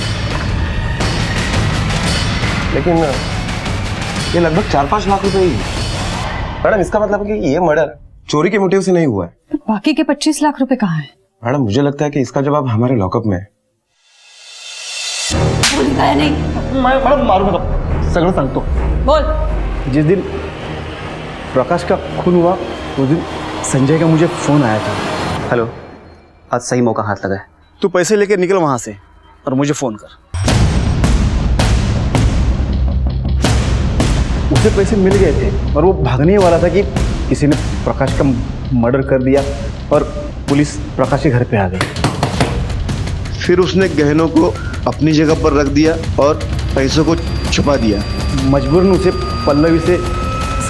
लेकिन ये लगभग 4-5 लाख रुपए ही है। मैडम इसका मतलब कि ये मर्डर चोरी के मोटिव से नहीं हुआ है। तो बाकी के 25 लाख रुपए कहाँ हैं? मैडम मुझे लगता है कि इसका जवाब हमारे लॉकअप में है। नहीं, मैडम मारूंगा, सगळं सांगतो। बोल। जिस दिन प्रकाश का खून हुआ उस दिन संजय का मुझे फोन आया था। हेलो, आज सही मौका हाथ लगा है। तू पैसे लेकर निकल वहां से और मुझे फोन कर। उसे पैसे मिल गए थे और वो भागने वाला था कि किसी ने प्रकाश का मर्डर कर दिया और पुलिस प्रकाश के घर पे आ गई। फिर उसने गहनों को अपनी जगह पर रख दिया और पैसों को छुपा दिया। मजबूरन उसे पल्लवी से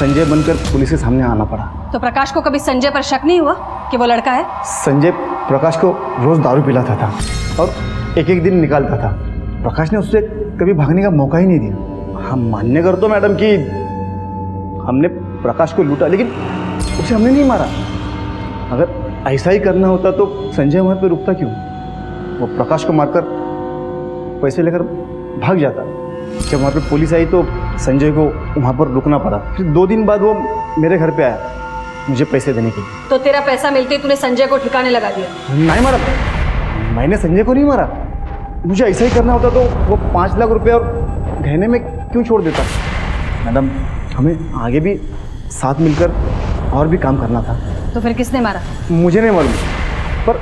संजय बनकर पुलिस के सामने आना पड़ा। तो प्रकाश को कभी संजय पर शक नहीं हुआ कि वो लड़का है? संजय प्रकाश को रोज दारू पिलाता था और एक एक दिन निकालता था। प्रकाश ने उससे कभी भागने का मौका ही नहीं दिया। हम मान्य करते मैडम कि हमने प्रकाश को लूटा, लेकिन उसे हमने नहीं मारा। अगर ऐसा ही करना होता तो संजय वहाँ पे रुकता क्यों? वो प्रकाश को मारकर पैसे लेकर भाग जाता। जब वहाँ पे पुलिस आई तो संजय को वहाँ पर रुकना पड़ा। फिर 2 दिन बाद वो मेरे घर पे आया मुझे पैसे देने के लिए। तो तेरा पैसा मिलते ही तूने संजय को ठिकाने लगा दिया? नहीं मारा, मैंने संजय को नहीं मारा। मुझे ऐसा ही करना होता तो वो 5 लाख रुपए और गहने में क्यों छोड़ देता? मैडम, हमें आगे भी साथ मिलकर और भी काम करना था। तो फिर किसने मारा? मुझे नहीं मालूम, पर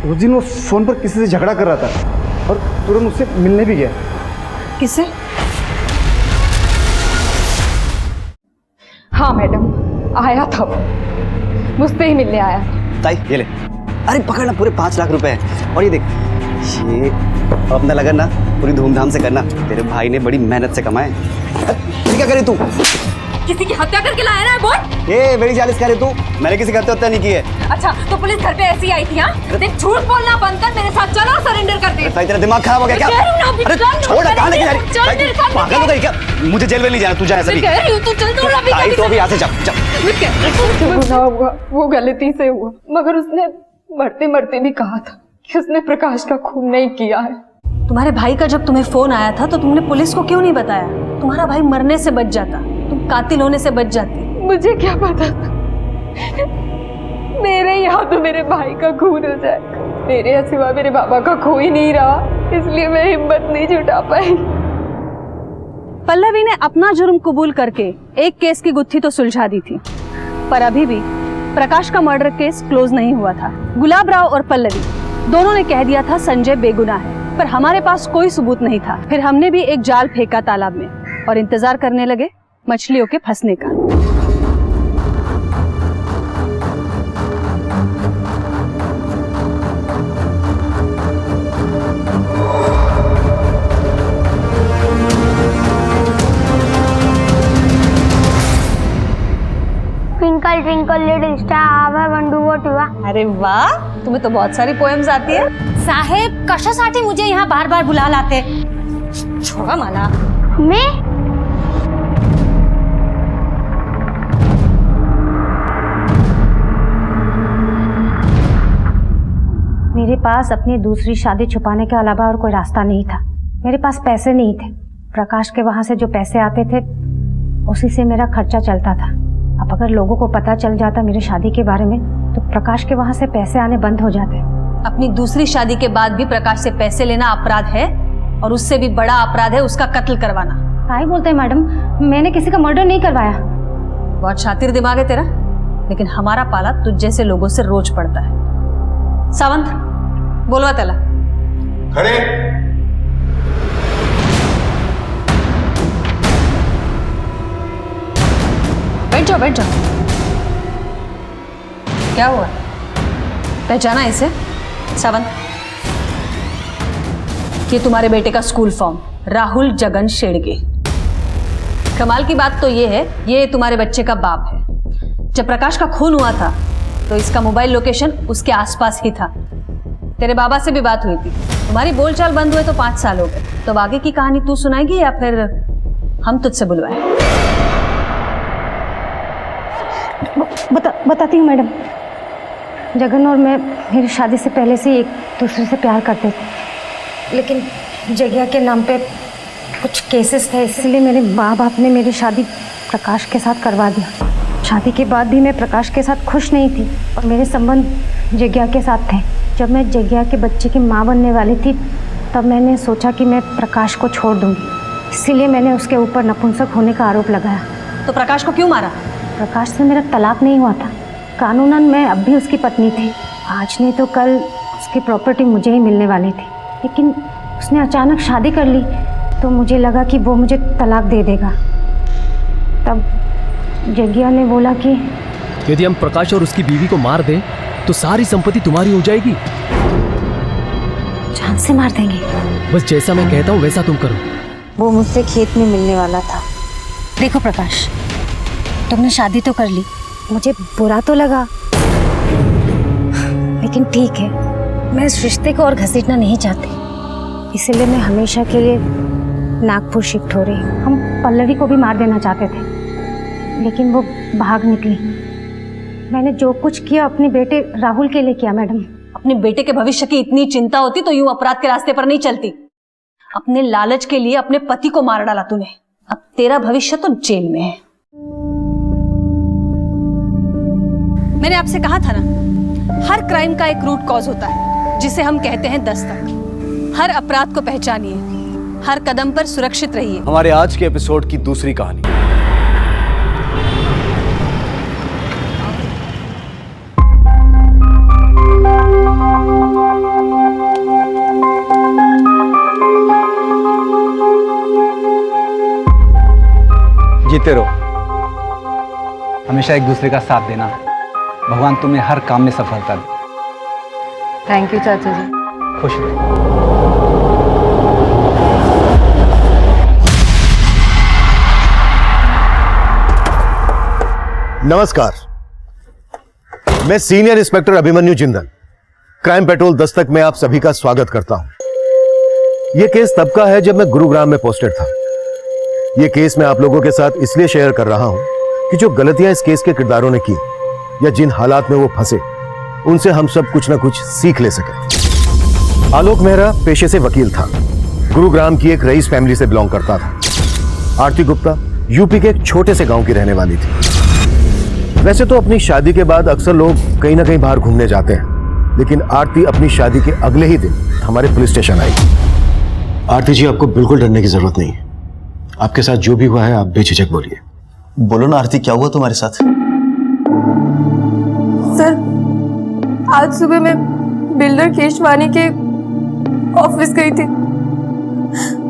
उस दिन वो फोन पर किसी से झगड़ा कर रहा था और तुरंत उससे मिलने भी गया। किससे? हाँ मैडम, आया था वो, मुझसे ही मिलने आया। ताई ये ले, अरे पकड़ ना, पूरे 5 लाख रुपए हैं। और ये देख, ये अपना लगन ना पूरी धूमधाम से करना, तेरे भाई ने बड़ी मेहनत से कमाए। ये क्या करे तू? किसी की हत्या करके लाया ना बोल? ये बड़ी जालिस करे तू, मैंने किसी की हत्या नहीं की है। अच्छा, तो पुलिस घर पे ऐसी आई थी? हाँ, देख झूठ बोलना बंद कर, मेरे साथ चलो, सरेंडर कर दे। ताई तेरा दिमाग खराब हो गया क्या? अरे छोड़, कहाँ लेके जा रही? पागल हो गई क्या? मुझे जेल में नहीं जाना, तू जा ऐसा भी। ताई तो अभी यहाँ से जा। गुनाह हुआ, वो गलती से हुआ, मगर उसने मरते मरते भी कहा था कि उसने प्रकाश का खून नहीं किया है। तुम्हारे भाई का जब तुम्हें फोन आया था तो तुमने पुलिस को क्यों नहीं बताया? तुम्हारा भाई मरने से बच जाता, तुम कातिल होने से बच जाती। मुझे क्या पता था मेरे यहाँ तो मेरे भाई का खून हो जाएगा। मेरे सिवा मेरे बाबा का कोई नहीं रहा, इसलिए मैं हिम्मत नहीं जुटा पाई। पल्लवी ने अपना जुर्म कबूल करके एक केस की गुत्थी तो सुलझा दी थी, पर अभी भी प्रकाश का मर्डर केस क्लोज नहीं हुआ था। गुलाब राव और पल्लवी दोनों ने कह दिया था संजय बेगुनाह है, पर हमारे पास कोई सबूत नहीं था। फिर हमने भी एक जाल फेंका तालाब में और इंतजार करने लगे मछलियों के फंसने का। Twinkle twinkle little star I want to what you are. अरे वाह, तुम्हें तो बहुत सारी पोएम्स आती है। साहेब कशासाठी मुझे यहाँ बार बार बुला लाते? छोड़ा मला। मैं मेरे पास अपनी दूसरी शादी छुपाने के अलावा और कोई रास्ता नहीं था। मेरे पास पैसे नहीं थे। प्रकाश के वहां से जो पैसे आते थे उसी से मेरा खर्चा चलता था। अब अगर लोगों को पता चल जाता मेरी शादी के बारे में तो प्रकाश के वहां से पैसे आने बंद हो जाते। अपनी दूसरी शादी के बाद भी प्रकाश से पैसे लेना अपराध है, और उससे भी बड़ा अपराध है उसका कत्ल करवाना। क्या बोलते हैं मैडम, मैंने किसी का मर्डर नहीं करवाया। बहुत शातिर दिमाग है तेरा, लेकिन हमारा पाला तुझ जैसे लोगों से रोज पड़ता है। सावंत, बोलवा त्याला। खड़े। बैठ जाओ, बैठ जाओ। क्या हुआ, पहचाना इसे? सावंत, ये तुम्हारे बेटे का स्कूल फॉर्म, राहुल जगन शेड़गे। कमाल की बात तो ये है, ये तुम्हारे बच्चे का बाप है। जब प्रकाश का खून हुआ था तो इसका मोबाइल लोकेशन उसके आसपास ही था। तेरे बाबा से भी बात हुई थी। तुम्हारी बोलचाल बंद हुए तो 5 साल हो गए। तो आगे की कहानी तू सुनाएगी या फिर हम तुझसे बुलवाएं? बताती हूँ मैडम। जगन और मैं मेरी शादी से पहले से एक दूसरे से प्यार करते थे, लेकिन जगह के नाम पे कुछ केसेस थे, इसलिए मेरे माँ बाप ने मेरी शादी प्रकाश के साथ करवा दिया। शादी के बाद भी मैं प्रकाश के साथ खुश नहीं थी और मेरे संबंध जग्या के साथ थे। जब मैं जग्या के बच्चे की माँ बनने वाली थी तब मैंने सोचा कि मैं प्रकाश को छोड़ दूंगी, इसीलिए मैंने उसके ऊपर नपुंसक होने का आरोप लगाया। तो प्रकाश को क्यों मारा? प्रकाश से मेरा तलाक नहीं हुआ था। कानूनन मैं अब भी उसकी पत्नी थी। आज नहीं तो कल उसकी प्रॉपर्टी मुझे ही मिलने वाली थी, लेकिन उसने अचानक शादी कर ली तो मुझे लगा कि वो मुझे तलाक दे देगा। तब जग्या ने बोला कि यदि हम प्रकाश और उसकी बीवी को मार दें तो सारी संपत्ति तुम्हारी हो जाएगी। जान से मार देंगे। बस जैसा मैं कहता हूँ वैसा तुम करो। वो मुझसे खेत में मिलने वाला था। देखो प्रकाश, तुमने शादी तो कर ली, मुझे बुरा तो लगा, लेकिन ठीक है, मैं इस रिश्ते को और घसीटना नहीं चाहती, इसीलिए मैं हमेशा के लिए नागपुर शिफ्ट हो रही हूँ। हम पल्लवी को भी मार देना चाहते थे, लेकिन वो भाग निकली। मैंने जो कुछ किया अपने बेटे राहुल के लिए किया मैडम। अपने बेटे के भविष्य की इतनी चिंता होती तो यूं अपराध के रास्ते पर नहीं चलती। अपने लालच के लिए अपने पति को मार डाला तूने, अब तेरा भविष्य तो जेल में है। मैंने आपसे कहा था ना, हर क्राइम का एक रूट कॉज होता है जिसे हम कहते हैं दस्तक। हर अपराध को पहचानिए, हर कदम पर सुरक्षित रहिए। हमारे आज के एपिसोड की दूसरी कहानी। जीते रहो, हमेशा एक दूसरे का साथ देना। भगवान तुम्हें हर काम में सफलता दे। थैंक यू चाचा जी। खुश रहो। नमस्कार, मैं senior inspector Abhimanyu Jindal, crime petrol Dastak में आप सभी का स्वागत करता हूं। यह केस तब का है जब मैं गुरुग्राम में पोस्टेड था। यह केस मैं आप लोगों के साथ इसलिए शेयर कर रहा हूं कि जो गलतियां इस केस के किरदारों ने की या जिन हालात में वो फंसे, उनसे हम सब कुछ ना कुछ सीख ले सके। आलोक मेहरा पेशे से वकील था, गुरुग्राम की एक रईस फैमिली से बिलोंग करता था। आरती गुप्ता यूपी के एक छोटे से गांव की रहने वाली थी। वैसे तो अपनी शादी के बाद अक्सर लोग कहीं ना कहीं बाहर घूमने जाते हैं, लेकिन आरती अपनी शादी के अगले ही दिन हमारे पुलिस स्टेशन आई। आरती जी, आपको बिल्कुल डरने की जरूरत नहीं है। आपके साथ जो भी हुआ है आप बेझिझक बोलिए। बोलो ना आरती, क्या हुआ तुम्हारे साथ? सर, आज सुबह मैं बिल्डर केशवानी के ऑफिस गई थी।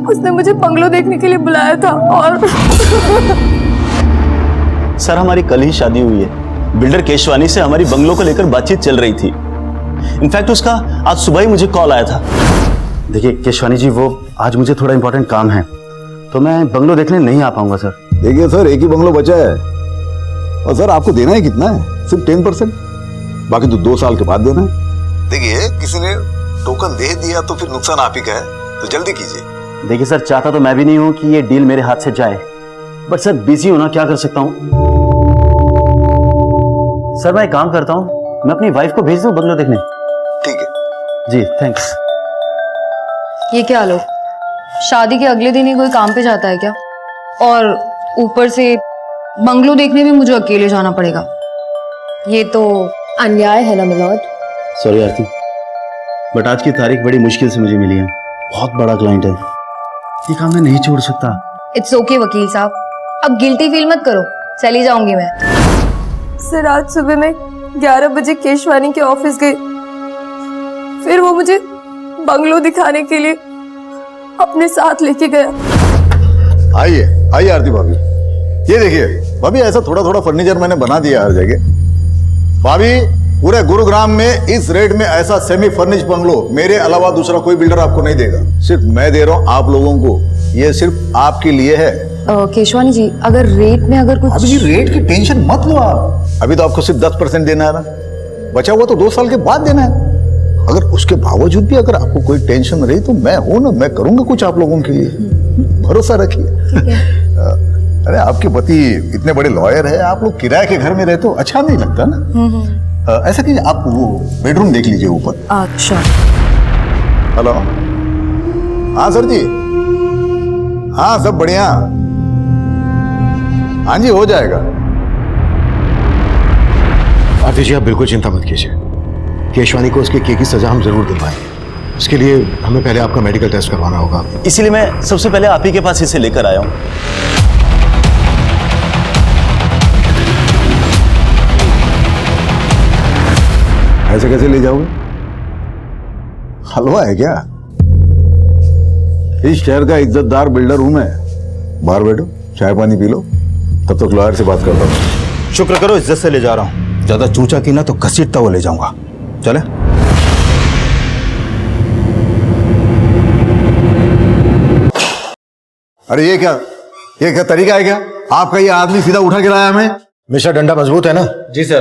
उसने मुझे बंगलो देखने के लिए बुलाया था और सर, हमारी कल ही शादी हुई है। बिल्डर केशवानी से हमारी बंगलो को लेकर बातचीत चल रही थी। इनफैक्ट उसका आज सुबह ही मुझे कॉल आया था। देखिए केशवानी जी, वो आज मुझे थोड़ा इंपॉर्टेंट काम है, तो मैं बंगलो देखने नहीं आ पाऊंगा सर। देखिए सर, एक ही बंगलो बचा है और सर आपको देना ही कितना है? सिर्फ 10%, बाकी तो 2 साल के बाद देना है। देखिए, किसी ने टोकन दे दिया तो फिर नुकसान आप ही का है, तो जल्दी कीजिए। देखिए सर, चाहता तो मैं भी नहीं हूं कि ये डील मेरे हाथ से जाए, बट सर बिजी हूं ना, क्या कर सकता हूं। सर मैं एक काम करता हूं, मैं अपनी वाइफ को भेज दूं बंगलो देखने। ठीक है जी, थैंक्स। ये क्या लोग शादी के अगले दिन ही कोई काम पे जाता है क्या? और ऊपर से बंगलो देखने भी मुझे अकेले जाना पड़ेगा। ये तो अन्याय है ना मिलॉर्ड। सॉरी आरती, बट आज की तारीख बड़ी मुश्किल से मुझे मिली है। बहुत बड़ा क्लाइंट है, ये काम मैं नहीं छोड़ सकता। इट्स ओके वकील साहब, अब गिल्टी फील मत करो, चली जाऊंगी मैं। सर, आज सुबह मैं 11 बजे केशवानी के ऑफिस गई, फिर वो मुझे बंगलो दिखाने के लिए अपने साथ लेके गया। आइए आइए आरती भाभी, ये देखिए भाभी, ऐसा थोड़ा थोड़ा फर्नीचर मैंने बना दिया हर जगह। भाभी, पूरे गुरुग्राम में इस रेट में ऐसा सेमी फर्निश बंगलो मेरे अलावा दूसरा कोई बिल्डर आपको नहीं देगा। सिर्फ मैं दे रहा हूँ आप लोगों को, ये सिर्फ आपके लिए है। केशवानी जी, अगर रेट में अगर कुछ... अभी रेट की टेंशन मत लो आप, अभी तो आपको सिर्फ 10% देना है ना, बचा हुआ तो 2 साल के बाद देना है। अगर उसके बावजूद भी अगर आपको कोई टेंशन रही तो मैं हूं ना, मैं करूंगा कुछ आप लोगों के लिए, भरोसा रखिए। अरे आपके पति इतने बड़े लॉयर है, आप लोग किराए के घर में रहते हो, अच्छा नहीं लगता ना। ऐसा कीजिए, आप वो बेडरूम देख लीजिए ऊपर। अच्छा। हेलो, हाँ सर जी, हाँ सब बढ़िया, हाँ जी हो जाएगा। आरती जी, आप बिल्कुल चिंता मत कीजिए, केशवानी को उसके केस की सजा हम जरूर दिलवाएंगे। उसके लिए हमें पहले आपका मेडिकल टेस्ट करवाना होगा, इसीलिए मैं सबसे पहले आप ही के पास इसे लेकर आया हूं। ऐसे कैसे ले जाओगे? हलवा है क्या? इस शहर का इज्जतदार बिल्डर हूं मैं। बाहर बैठो, चाय पानी पी लो, तब तक लॉयर से बात करता हूं। शुक्र करो इज्जत से ले जा रहा हूं, ज्यादा चूचा की ना तो घसीटता हुआ ले जाऊंगा। चले। अरे ये क्या तरीका है क्या आपका? ये आदमी सीधा उठा के लाया हमें। मिश्रा, डंडा मजबूत है ना? जी सर।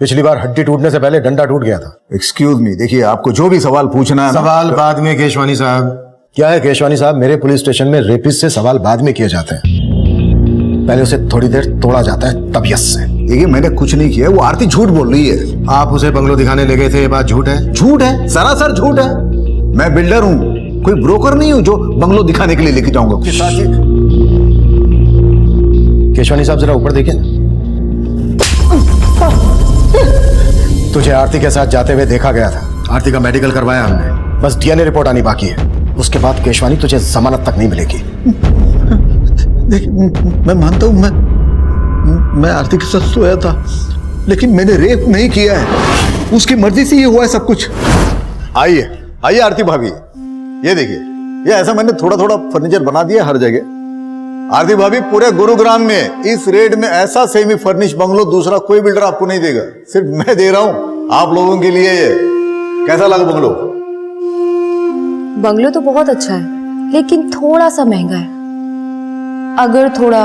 पिछली बार हड्डी टूटने से पहले डंडा टूट गया था। एक्सक्यूज मी, देखिए आपको जो भी सवाल पूछना है सवाल बाद में केशवानी साहब। क्या है केशवानी साहब, मेरे पुलिस स्टेशन में रेपिस्ट से सवाल बाद में किए जाते हैं, पहले उसे थोड़ी देर तोड़ा जाता है तबीयत से। देखिए मैंने कुछ नहीं किया, वो आरती झूठ बोल रही है। आप उसे बंगलो दिखाने ले गए थे, ये बात झूठ है? झूठ है, सरासर झूठ है। मैं बिल्डर हूँ, कोई ब्रोकर नहीं हूँ जो बंगलो दिखाने के लिए लेके जाऊंगा। केशवानी साहब जरा ऊपर देखिए ना। तुझे आरती के साथ जाते हुए देखा गया था। आरती का मेडिकल करवाया हमने, बस डीएनए रिपोर्ट आनी बाकी है। उसके बाद केशवानी तुझे जमानत तक नहीं मिलेगी। देखिए मैं मानता हूँ, मैं आरती के साथ सोया था, लेकिन मैंने रेप नहीं किया है। उसकी मर्जी से ये हुआ है सब कुछ। आइए आइए आरती भाभी, ये देखिए, ये ऐसा मैंने थोड़ा थोड़ा फर्नीचर बना दिया हर जगह। आरती भाभी, पूरे गुरुग्राम में इस रेट में ऐसा सेमी फर्निश बंगलो दूसरा कोई बिल्डर आपको नहीं देगा, सिर्फ मैं दे रहा हूं आप लोगों के लिए। ये कैसा लगा बंगलो? बंगलो तो बहुत अच्छा है, लेकिन थोड़ा सा महंगा है। अगर थोड़ा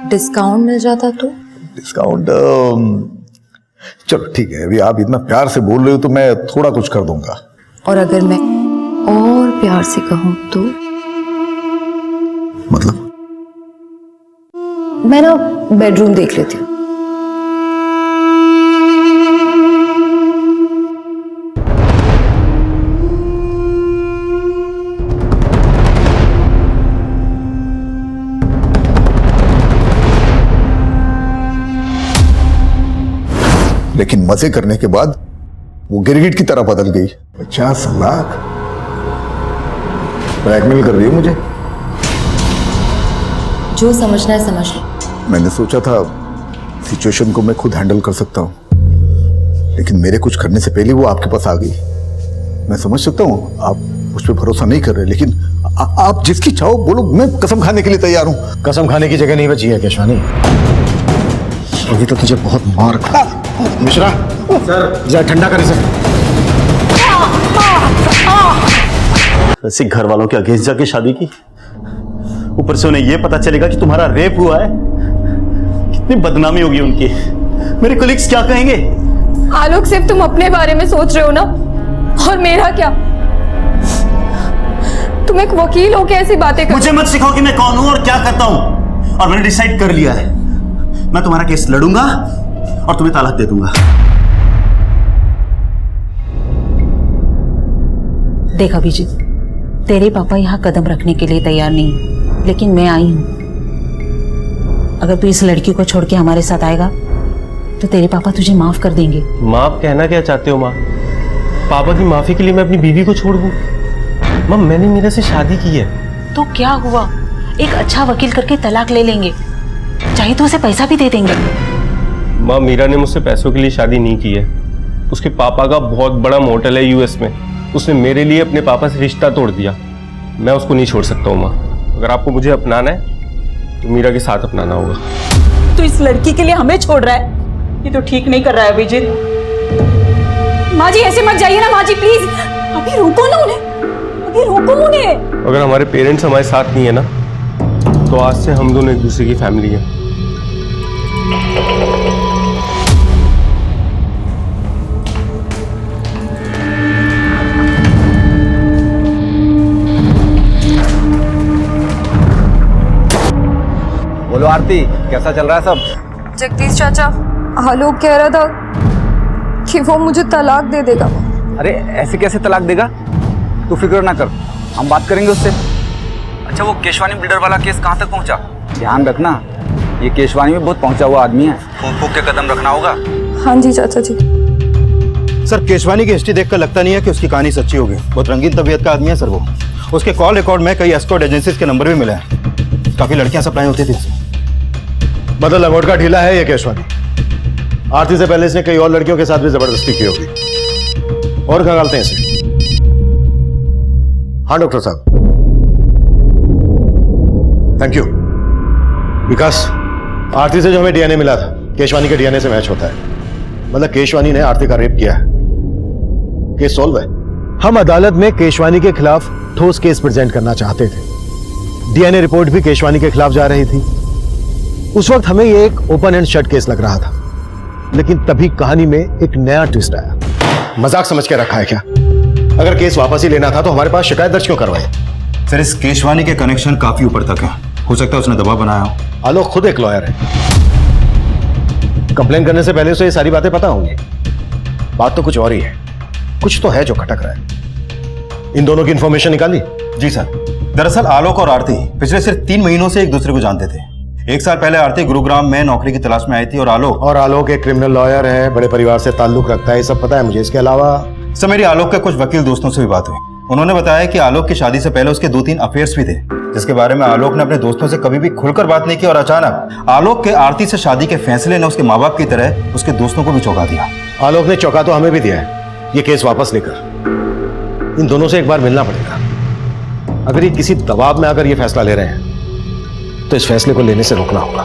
डिस्काउंट मिल जाता तो। डिस्काउंट चलो ठीक है, अभी आप इतना प्यार से बोल रहे हो तो मैं थोड़ा कुछ कर दूंगा। और अगर मैं और प्यार से कहूं तो? मतलब? मैं ना बेडरूम देख लेती हूँ। लेकिन मजे करने के बाद वो गिरगिट की तरह बदल गई। 50 लाख ब्लैकमेल कर रही है मुझे। जो समझना है समझ लो। मैंने सोचा था सिचुएशन को मैं खुद हैंडल कर सकता हूँ, लेकिन मेरे कुछ करने से पहले वो आपके पास आ गई। मैं समझ सकता हूँ आप मुझ पर भरोसा नहीं कर रहे, लेकिन आप जिसकी चाहो बोलो, मैं कसम खाने के लिए तैयार हूँ। कसम खाने की जगह नहीं बची है केशवानी, अभी तो तुझे बहुत मार खा। मिश्रा सर, जरा ठंडा कर इसे। वैसे घर वालों के अगेंस्ट जाके शादी की, ऊपर से उन्हें यह पता चलेगा कि तुम्हारा रेप हुआ है, कितनी बदनामी होगी उनकी। मेरे कोलिग्स क्या कहेंगे? आलोक, सिर्फ तुम अपने बारे में सोच रहे हो ना, और मेरा क्या? तुम एक वकील हो के ऐसी बातें कर। मुझे मत सिखाओ कि मैं कौन हूं और क्या करता हूं। और मैंने डिसाइड कर लिया है, मैं तुम्हारा केस लड़ूंगा और तुम्हें तलाक दे दूंगा। देख अभिजीत, तेरे पापा यहाँ कदम रखने के लिए तैयार नहीं, लेकिन मैं आई हूँ। अगर तू इस लड़की को छोड़ के हमारे साथ आएगा तो तेरे पापा तुझे माफ कर देंगे। माँ, कहना क्या चाहते हो माँ? पापा की माफी के लिए मैं अपनी बीवी को छोड़ दूं? माँ, मैंने मीरा से शादी की है। तो क्या हुआ, एक अच्छा वकील करके तलाक ले लेंगे, चाहे तो उसे पैसा भी दे देंगे। माँ, मीरा ने मुझसे पैसों के लिए शादी नहीं की है। उसके पापा का बहुत बड़ा मोटल है यूएस में, उसने मेरे लिए अपने पापा से रिश्ता तोड़ दिया। मैं उसको नहीं छोड़ सकता हूँ माँ। अगर आपको मुझे अपनाना है तो मीरा के साथ अपनाना होगा। तो इस लड़की के लिए हमें छोड़ रहा है, ये तो ठीक नहीं कर रहा है अभिजीत। माँ जी ऐसे मत जाइए ना, माँ जी प्लीज, अभी रोको ना उन्हें, अभी रोको उन्हें। अगर हमारे पेरेंट्स हमारे साथ नहीं है ना, तो आज से हम दोनों एक दूसरे की फैमिली है। बोलो आरती, कैसा चल रहा है सब? जगदीश चाचा, आलोक कह रहा था कि वो मुझे तलाक दे देगा। अरे ऐसे कैसे तलाक देगा? तू फिक्र ना कर, हम बात करेंगे उससे। अच्छा, वो केशवानी बिल्डर वाला केस कहाँ तक पहुँचा? ध्यान रखना, ये केशवानी में बहुत पहुँचा हुआ आदमी है, फूक फूक के कदम रखना होगा। हाँ जी चाचा जी। सर, केशवानी की हिस्ट्री देखकर लगता नहीं है कि उसकी कहानी सच्ची होगी। बहुत रंगीन तबीयत का आदमी है सर वो। उसके कॉल रिकॉर्ड में कई एस्कॉर्ट एजेंसीज के नंबर भी मिले हैं, काफी लड़कियां सप्लाई होती थी। बदल अवॉर्ड का ढीला है ये केशवानी। आरती से पहले इसने कई और लड़कियों के साथ भी जबरदस्ती की होगी। और खंगालते हैं इसे। हाँ डॉक्टर साहब, थैंक यू। विकास, आरती से जो हमें डीएनए मिला था, केशवानी के डीएनए से मैच होता है। मतलब केशवानी ने आरती का रेप किया है। केस सॉल्व है। हम अदालत में केशवानी के खिलाफ ठोस केस प्रेजेंट करना चाहते थे। डीएनए रिपोर्ट भी केशवानी के खिलाफ जा रही थी। उस वक्त हमें ये एक ओपन एंड शट केस लग रहा था, लेकिन तभी कहानी में एक नया ट्विस्ट आया। मजाक समझ के रखा है क्या? अगर केस वापस ही लेना था तो हमारे पास शिकायत दर्ज क्यों करवाई? सर, इस केशवानी के कनेक्शन काफी ऊपर तक है, हो सकता है उसने दबाव बनाया हो। आलोक खुद एक लॉयर है, कंप्लेन करने से पहले उसे ये सारी बातें पता होंगी। बात तो कुछ और ही है, कुछ तो है जो खटक रहा है। इन दोनों की इंफॉर्मेशन निकाली? जी सर, दरअसल आलोक और आरती पिछले सिर्फ 3 महीनों से एक दूसरे को जानते थे। 1 साल पहले आरती गुरुग्राम में नौकरी की तलाश में आई थी और आलोक एक क्रिमिनल लॉयर है, बड़े परिवार से ताल्लुक रखता है, ये सब पता है मुझे। इसके अलावा सर, मेरी आलोक के कुछ वकील दोस्तों से भी बात हुई। उन्होंने बताया कि आलोक की शादी से पहले उसके 2-3 अफेयर्स भी थे, जिसके बारे में आलोक ने अपने दोस्तों से कभी भी खुलकर बात नहीं की। और अचानक आलोक के आरती से शादी के फैसले ने उसके माँ बाप की तरह उसके दोस्तों को भी चौंका दिया। आलोक ने चौंका तो हमें भी दिया है। ये केस वापस लेकर इन दोनों से एक बार मिलना पड़ेगा। अगर ये किसी दबाव में आकर ये फैसला ले रहे हैं तो इस फैसले को लेने से रोकना होगा।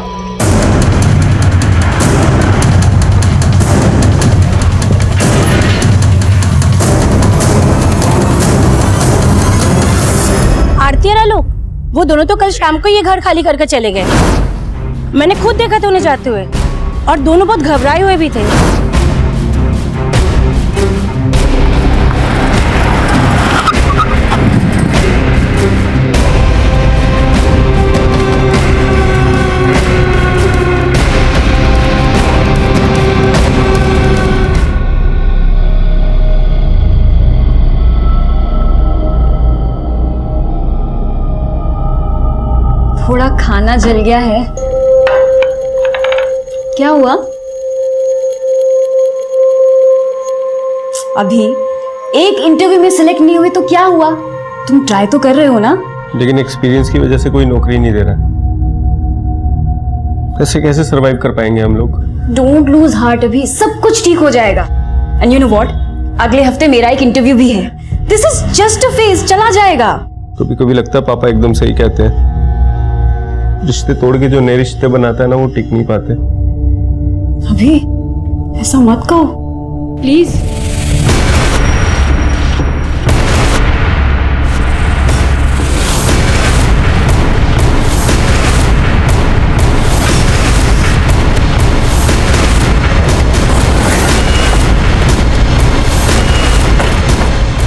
आरती और आलोक, वो दोनों तो कल शाम को ये घर खाली करके चले गए। मैंने खुद देखा था उन्हें जाते हुए, और दोनों बहुत घबराए हुए भी थे। थोड़ा खाना जल गया है। क्या हुआ? अभी एक इंटरव्यू में सिलेक्ट नहीं हुए तो क्या हुआ? तुम ट्राई तो कर रहे हो ना? लेकिन एक्सपीरियंस की वजह से कोई नौकरी नहीं दे रहा। ऐसे कैसे सरवाइव कर पाएंगे हम लोग? डोंट लूज हार्ट, अभी सब कुछ ठीक हो जाएगा। एंड यू नो व्हाट, अगले हफ्ते मेरा एक इंटरव्यू भी है। This is just a phase, चला जाएगा। कभी कभी लगता है पापा एकदम सही कहते हैं, रिश्ते तोड़ के जो नए रिश्ते बनाता है ना, वो टिक नहीं पाते। अभी ऐसा मत कहो प्लीज।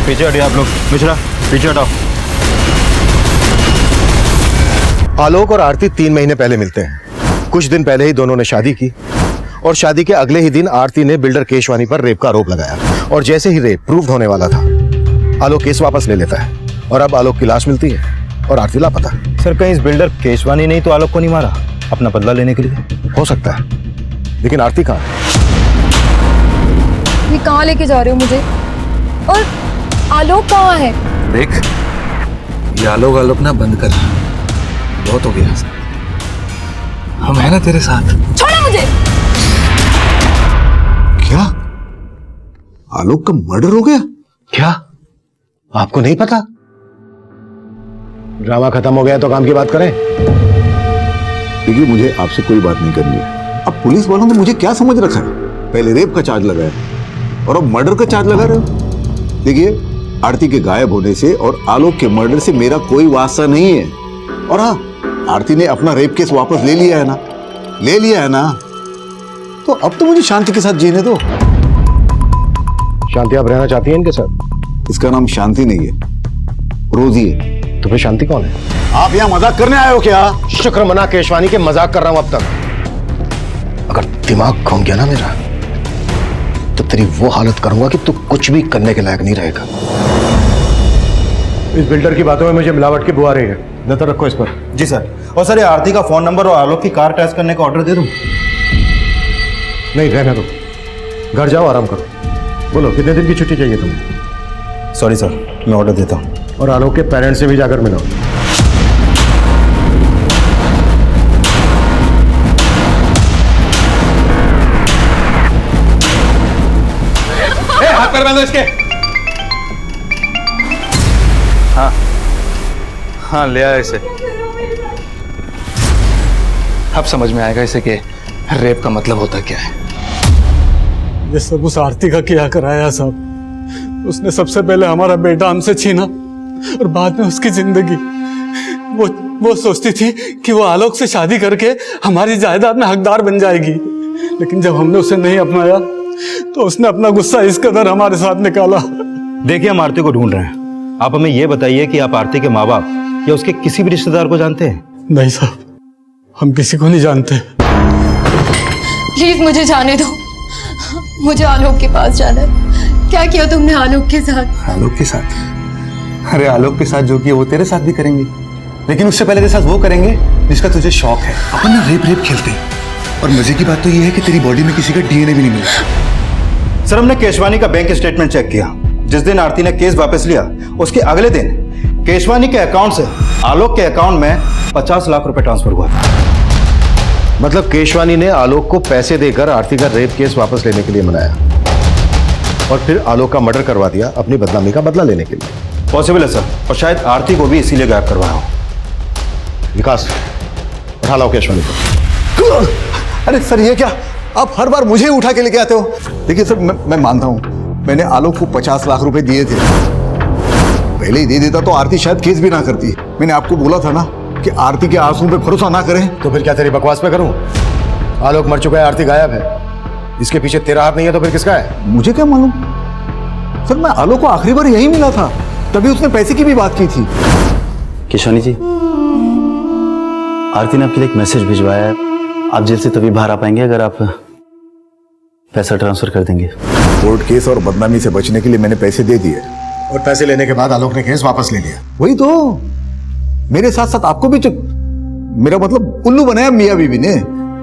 पीछे हटिए आप लोग, मिश्रा पीछे हटाओ। आलोक और आरती 3 महीने पहले मिलते हैं। कुछ दिन पहले ही दोनों ने शादी की और शादी के अगले ही दिन आरती ने बिल्डर केशवानी पर रेप का आरोप लगाया। और जैसे ही रेप प्रूव होने वाला था, आलोक केस वापस ले लेता है और अब आलोक की लाश मिलती है और आरती लापता। सर, कहीं इस बिल्डर केशवानी ने तो आलोक को नहीं मारा अपना बदला लेने के लिए? हो सकता है, लेकिन आरती कहाँ है? ये कहाँ लेके जा रहे हो मुझे? और आलोक कहाँ है? देख, ये आलोक ना बंद कर, बहुत हो गया। हम है ना तेरे साथ। छोड़ो मुझे। क्या आलोक का मर्डर हो गया? क्या आपको नहीं पता? ड्रामा खत्म हो गया तो काम की बात करें। देखिए, मुझे आपसे कोई बात नहीं करनी है। अब पुलिस वालों ने मुझे क्या समझ रखा है? पहले रेप का चार्ज लगाया और अब मर्डर का चार्ज लगा रहे हो। देखिए, आरती के गायब होने से और आलोक के मर्डर से मेरा कोई वास्ता नहीं है। और हाँ, आरती ने अपना रेप केस वापस ले लिया है ना, ले लिया है ना, तो अब तो मुझे शांति के साथ जीने दो। शांति आप रहना चाहती हैं इनके साथ? इसका नाम शांति नहीं है, रोजी है। तो फिर शांति कौन है? आप यहाँ मजाक करने आए हो क्या? शुक्र मना केशवानी के मजाक कर रहा हूं अब तक। अगर दिमाग घूम गया ना मेरा, तो तेरी वो हालत करूंगा कि तू कुछ भी करने के लायक नहीं रहेगा। इस बिल्डर की बातों में मुझे मिलावट की बुआ रही है, नजर रखो इस पर। जी सर। और सर, ये आरती का फोन नंबर और आलोक की कार टेस्ट करने का ऑर्डर दे दूं? नहीं, रहने दो, घर जाओ, आराम करो। बोलो, कितने दिन की छुट्टी चाहिए तुम्हें? सॉरी सर, मैं ऑर्डर देता हूँ। और आलोक के पेरेंट्स से भी जाकर मिलो। हाथ पैर बांधो इसके। हाँ हाँ, ले आया इसे। अब समझ में आएगा इसे कि रेप का मतलब होता क्या है। ये सब उस आरती का किया कराया साहब। उसने सबसे पहले हमारा बेटा हमसे छीना और बाद में उसकी जिंदगी। वो वो सोचती थी कि वो आलोक से शादी करके हमारी जायदाद में हकदार बन जाएगी, लेकिन जब हमने उसे नहीं अपनाया तो उसने अपना गुस्सा इस कदर हमारे साथ निकाला। देखिए, हम आरती को ढूंढ रहे हैं। आप हमें ये बताइए कि आप आरती के माँ बाप या उसके किसी भी रिश्तेदार को जानते हैं? नहीं साहब, हम किसी को नहीं जानते। प्लीज मुझे जाने दो, मुझे आलोक के पास जाना है। क्या किया तुमने आलोक के साथ? आलोक के साथ? अरे आलोक के साथ जो किया वो तेरे साथ भी करेंगे, लेकिन उससे पहले तेरे साथ वो करेंगे जिसका तुझे शौक है। अपन ना रेप खेलते हैं, और मजे की बात तो ये है कि तेरी बॉडी में किसी का डीएनए भी नहीं मिला। सर, हमने केशवानी का बैंक स्टेटमेंट चेक किया। जिस दिन आरती ने केस वापस लिया उसके अगले दिन केशवानी के अकाउंट से आलोक के अकाउंट में 50 लाख रुपए ट्रांसफर हुआ था। मतलब केशवानी ने आलोक को पैसे देकर आरती का रेप केस वापस लेने के लिए मनाया और फिर आलोक का मर्डर करवा दिया अपनी बदनामी का बदला लेने के लिए। पॉसिबल है सर, और शायद आरती को भी इसीलिए गायब करवाया हो। विकास, उठा लाओ केशवानी को। अरे सर, ये क्या आप हर बार मुझे उठा के लेके आते हो? देखिए सर, मैं मानता हूँ मैंने आलोक को 50 लाख रुपए दिए थे। पहले ही दे देता तो आरती शायद केस भी ना करती। मैंने आपको बोला था ना कि आरती के आंसुओं पे भरोसा ना करें। तो फिर क्या तेरी बकवास पे करूं? आलोक मर चुका है, आरती गायब है, इसके पीछे तेरा हाथ नहीं है तो फिर किसका है? मुझे क्या मालूम सर, मैं आलोक को आखिरी बार यही मिला था, तभी उसने पैसे की भी बात की थी। केशवानी जी, आरती ने आपके लिए एक मैसेज भिजवाया है। आप जेल से तभी बाहर आ पाएंगे अगर आप पैसा ट्रांसफर कर देंगे। कोर्ट केस और बदनामी से बचने के लिए मैंने पैसे दे दिए, और पैसे लेने के बाद आलोक ने केस वापस ले लिया। वही तो, मेरे साथ साथ आपको भी मेरा मतलब उल्लू बनाया मियां बीवी ने।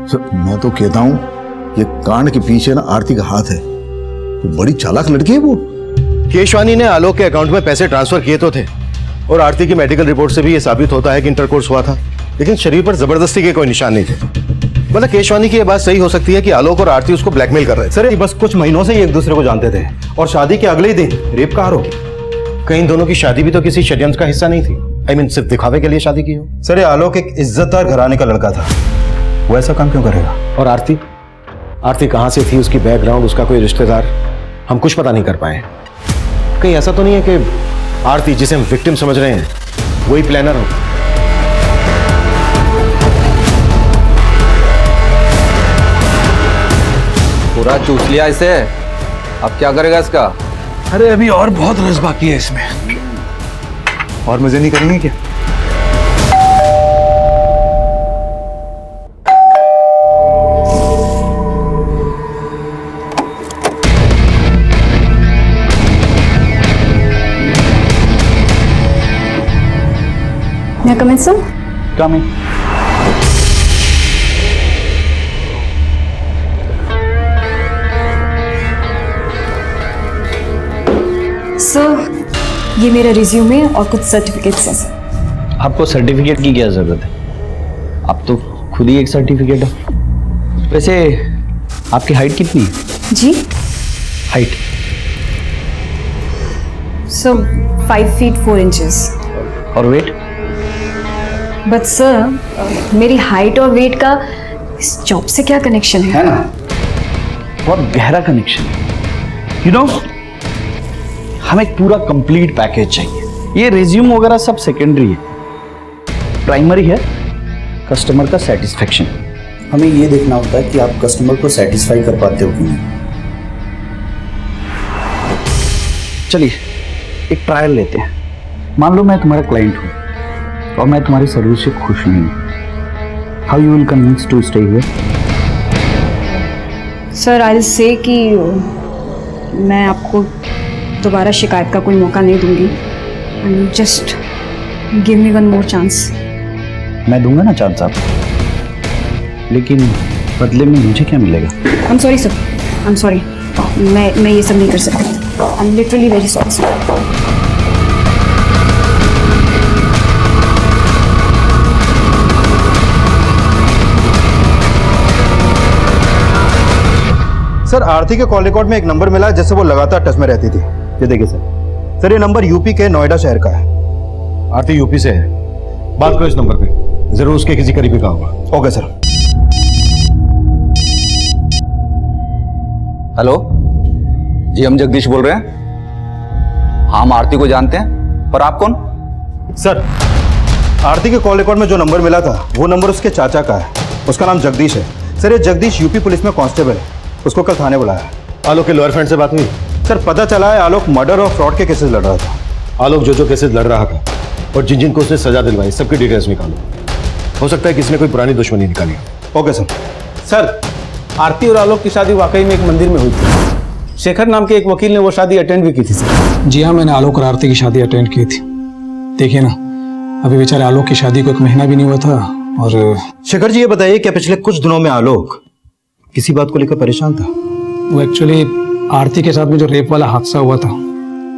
सर, मैं तो कहता हूं ये कांड के पीछे ना आरती का हाथ है। तो बड़ी चालाक लड़की है वो। केशवानी ने आलोक के अकाउंट में पैसे ट्रांसफर किए तो थे, और आरती की मेडिकल रिपोर्ट से भी यह साबित होता है कि इंटरकोर्स हुआ था, लेकिन शरीर पर जबरदस्ती के कोई निशान नहीं थे। मतलब केशवानी की यह बात सही हो सकती है कि आलोक और आरती उसको ब्लैकमेल कर रहे थे। सर, बस कुछ महीनों से ही एक दूसरे को जानते थे, और शादी के अगले ही दिन रेप का आरोप। कहीं दोनों की शादी भी तो किसी षड्यंत्र का हिस्सा नहीं थी। I mean, सिर्फ दिखावे के लिए शादी की हो। सर, ये आलोक एक इज्जतदार घराने का लड़का था, वो ऐसा काम क्यों करेगा? और आरती कहां से थी, उसकी बैकग्राउंड, उसका कोई रिश्तेदार, हम कुछ पता नहीं कर पाए। कहीं ऐसा तो नहीं है कि आरती, जिसे हम विक्टिम समझ रहे हैं, वही प्लानर हो? पूरा चूस लिया इसे, अब क्या करेगा इसका? अरे अभी और बहुत रस बाकी है इसमें। और मजे नहीं करेंगे क्या? May I come in, sir? Come in. Sir, ये मेरा रिज्यूमे और कुछ सर्टिफिकेट्स हैं सर। आपको सर्टिफिकेट की क्या जरूरत है? आप तो खुद ही एक सर्टिफिकेट हो। वैसे आपकी हाइट कितनी है? जी? हाइट? Sir, 5 feet 4 inches। और वेट? बट सर, मेरी हाइट और वेट का इस जॉब से क्या कनेक्शन है? ना, बहुत गहरा कनेक्शन है। यू नो, हमें एक पूरा कंप्लीट पैकेज चाहिए। ये रिज्यूम वगैरह सब सेकेंडरी है, प्राइमरी है कस्टमर का सेटिस्फेक्शन। हमें ये देखना होता है कि आप कस्टमर को सेटिस्फाई कर पाते हो कि नहीं। चलिए एक ट्रायल लेते हैं। मान लो मैं तुम्हारा क्लाइंट हूँ और मैं तुम्हारी सर्विस से खुश नहीं हूँ। How you will convince to stay here? Sir, I will say कि मैं आपको दोबारा शिकायत का कोई मौका नहीं दूंगी। And just give me one more chance. मैं दूंगा ना चांस आपको, लेकिन बदले में मुझे क्या मिलेगा? I am sorry sir, I am sorry. मैं ये सब नहीं कर सकती। I am literally very sorry sir. Sir, Aarti के कॉल रिकॉर्ड में एक नंबर मिला जिससे वो लगातार टच में रहती थी। ये देखिए सर, ये नंबर यूपी के नोएडा शहर का है। आरती यूपी से है, बात करो इस नंबर पे, जरूर उसके किसी करीबी का होगा। Okay sir. हेलो जी, हम जगदीश बोल रहे हैं। हम आरती को जानते हैं, पर आप कौन? सर, आरती के कॉल रिकॉर्ड में जो नंबर मिला था वो नंबर उसके चाचा का है। उसका नाम जगदीश है। सर ये जगदीश यूपी पुलिस में कांस्टेबल है। उसको कल थाने बुलाया। आलोक के लॉयर फ्रेंड से बात हुई? सर पता चला है आलोक मर्डर और फ्रॉड के केसेस लड़ रहा था। आलोक जो केसेस लड़ रहा था और जिन जिनको उसने सजा दिलवाई सबकी डिटेल्स निकालो। हो सकता है किसी ने कोई पुरानी दुश्मनी निकाली हो। Okay sir. सर, आरती और आलोक की शादी वाकई में एक मंदिर में हुई थी। शेखर नाम के एक वकील ने वो शादी अटेंड भी की थी सर। जी हाँ, मैंने आलोक और आरती की शादी अटेंड की थी। देखिए ना, अभी बेचारे आलोक की शादी को 1 महीना भी नहीं हुआ था। और शेखर जी ये बताइए क्या पिछले कुछ दिनों में आलोक किसी बात को लेकर परेशान था? वो एक्चुअली आरती के साथ में जो रेप वाला हादसा हुआ था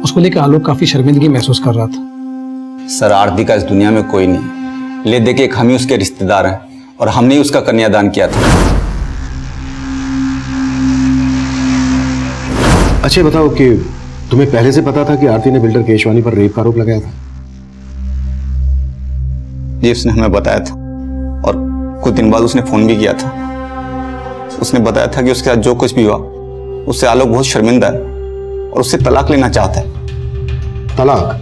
उसको लेकर आलोक काफी शर्मिंदगी महसूस कर रहा था। सर आरती का इस दुनिया में कोई नहीं, ले देखिए हम ही उसके रिश्तेदार हैं और हमने ही उसका कन्यादान किया था। अच्छा बताओ कि तुम्हें पहले से पता था कि आरती ने बिल्डर केशवानी पर रेप का आरोप लगाया था? जी उसने हमें बताया था और कुछ दिन बाद उसने फोन भी किया था। उसने बताया था कि उसके साथ जो कुछ भी हुआ उससे आलोक बहुत शर्मिंदा है और उससे तलाक लेना चाहता है। तलाक?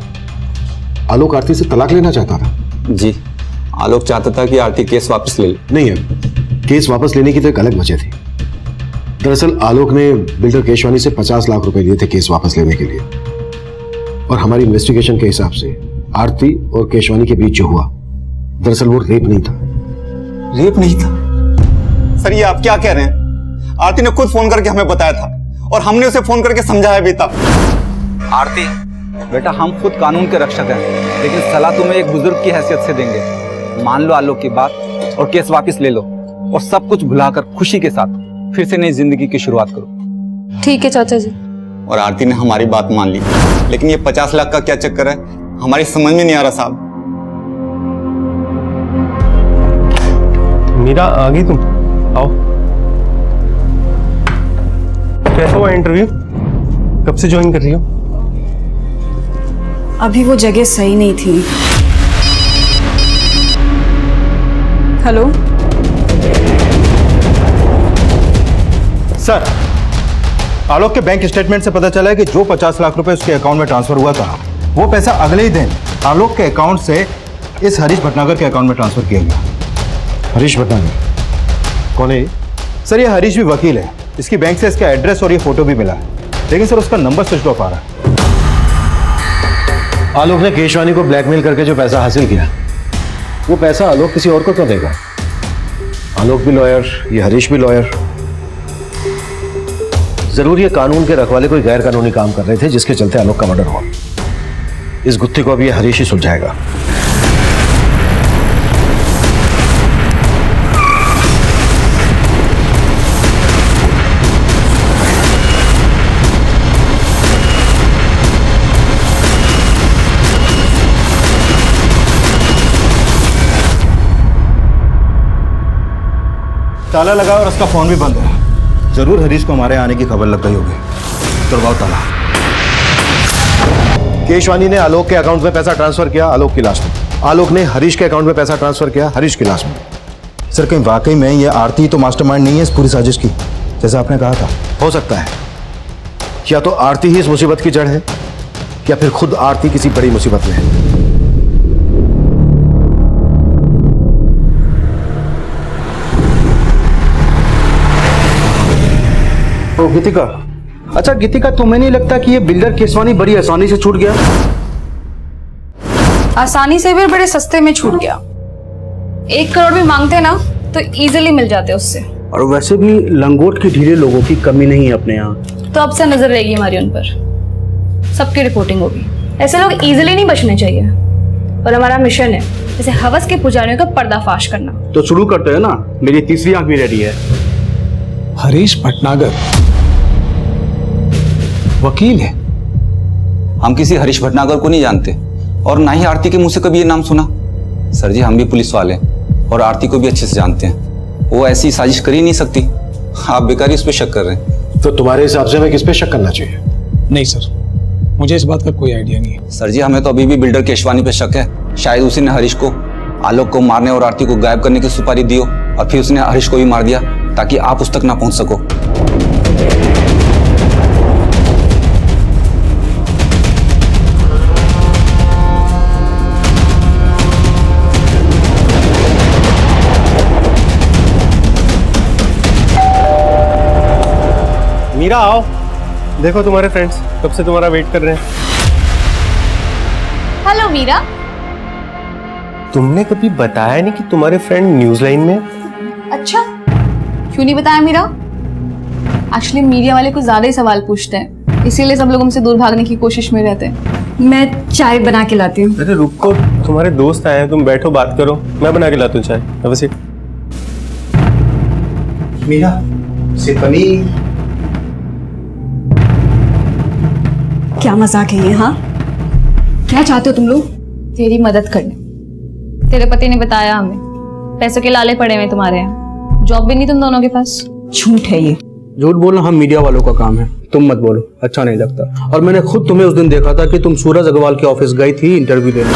आलोक आरती से तलाक लेना चाहता था? जी, आलोक चाहता था कि आरती केस वापस ले ले। नहीं है, केस वापस लेने की तो एक अलग वजह थी। दरअसल आलोक ने बिल्डर केशवानी से 50 लाख रुपए लिए थे केस वापस लेने के लिए। और हमारी इन्वेस्टिगेशन के हिसाब से आरती और केशवानी के बीच जो हुआ दरअसल वो रेप नहीं था। रेप नहीं था? सर ये आप क्या कह रहे हैं? आरती ने खुद फोन करके हमें बताया था और हमने उसे फोन करके समझाया भी था। आरती बेटा, हम खुद कानून के रक्षक हैं, लेकिन सलाह तुम्हें एक बुजुर्ग की हैसियत से देंगे। मान लो आलोक की बात और केस वापस ले लो और सब कुछ भुलाकर खुशी के साथ फिर से नई जिंदगी की शुरुआत करो। ठीक है चाचा जी। और आरती ने हमारी बात मान ली, लेकिन ये 50 लाख का क्या चक्कर है हमारी समझ में नहीं आ रहा साहब। मीरा आ गई तुम? आओ। कैसा हुआ इंटरव्यू? कब से ज्वाइन कर रही हो? अभी वो जगह सही नहीं थी। हेलो सर, आलोक के बैंक स्टेटमेंट से पता चला है कि जो 50 लाख रुपए उसके अकाउंट में ट्रांसफर हुआ था वो पैसा अगले ही दिन आलोक के अकाउंट से इस हरीश भटनागर के अकाउंट में ट्रांसफर किया गया। हरीश भटनागर कौन है? सर ये हरीश भी वकील है। इसकी बैंक से इसका एड्रेस और ये फोटो भी मिला है, लेकिन सर उसका नंबर स्विच ऑफ आ रहा है। आलोक ने केशवानी को ब्लैकमेल करके जो पैसा हासिल किया वो पैसा आलोक किसी और को क्यों देगा? आलोक भी लॉयर, ये हरीश भी लॉयर। जरूर ये कानून के रखवाले कोई गैर कानूनी काम कर रहे थे जिसके चलते आलोक का मर्डर हुआ। इस गुत्थी को अब ये हरीश ही सुलझाएगा। ताला लगा और उसका फोन भी बंद है। जरूर हरीश को हमारे आने की खबर लग गई होगी। करवाओ ताला। केशवानी ने आलोक के अकाउंट में पैसा ट्रांसफर किया आलोक की लाश में। आलोक ने हरीश के अकाउंट में पैसा ट्रांसफर किया हरीश की लाश में। सर कहीं वाकई में ये आरती तो मास्टरमाइंड नहीं है इस पूरी साजिश की, जैसा आपने कहा था? हो सकता है, या तो आरती ही इस मुसीबत की जड़ है या फिर खुद आरती किसी बड़ी मुसीबत में है। तो गीतिका, अच्छा गीतिका, तुम्हें नहीं लगता कि ये बिल्डर केशवानी बड़ी आसानी से छूट गया? आसानी से भी बड़े सस्ते में छूट गया। 1 करोड़ भी मांगते ना तो इजीली मिल जाते उससे। और वैसे भी लंगोट के ढीले लोगों की कमी नहीं है अपने यहाँ। तो अब से नजर रहेगी हमारी उन पर, सबकी रिपोर्टिंग होगी। ऐसे लोग इजीली नहीं बचने चाहिए और हमारा मिशन है जैसे हवस के पुजारियों का पर्दाफाश करना। तो शुरू करते हैं ना, मेरी तीसरी आंख भी रेडी है। हरीश भटनागर वकील है? हम किसी हरीश भटनागर को नहीं जानते और ना ही आरती के मुंह से कभी ये नाम सुना। सर जी हम भी पुलिस वाले और आरती को भी अच्छे से जानते हैं। वो ऐसी साजिश कर ही नहीं सकती। आप बेकार ही उस पर शक कर रहे हैं। तो तुम्हारे हिसाब से हमें किस पे शक करना चाहिए? नहीं सर, मुझे इस बात का कोई आइडिया नहीं है। सर जी हमें तो अभी भी बिल्डर केशवानी पे शक है। शायद उसी ने हरीश को आलोक को मारने और आरती को गायब करने की सुपारी दी हो और फिर उसने हरीश को भी मार दिया ताकि आप उस तक ना पहुंच सको। मीरा आओ, देखो तुम्हारे फ्रेंड्स कब से तुम्हारा वेट कर रहे हैं। हेलो मीरा। तुमने कभी बताया नहीं कि तुम्हारे फ्रेंड न्यूज लाइन में? अच्छा, क्यों नहीं बताया मीरा? एक्चुअली मीडिया वाले कुछ ज्यादा ही सवाल पूछते हैं, इसीलिए सब लोग हमसे दूर भागने की कोशिश में रहते हैं। मैं चाय बना के लाती हूँ। अरे रुको, तुम्हारे दोस्त आए हैं, तुम बैठो बात करो, मैं बना के लाता हूँ चाय। Have a seat। मीरा से पनीर। क्या मजाक है ये? हाँ, क्या चाहते हो तुम लोग? तेरी मदद करने। तेरे पति ने बताया हमें पैसों के लाले पड़े हुए तुम्हारे यहाँ, जॉब भी नहीं तुम दोनों के पास। झूठ है ये। झूठ बोलना हम मीडिया वालों का काम है, तुम मत बोलो, अच्छा नहीं लगता। और मैंने खुद तुम्हें उस दिन देखा था कि तुम सूरज अग्रवाल के ऑफिस गई थी इंटरव्यू देने।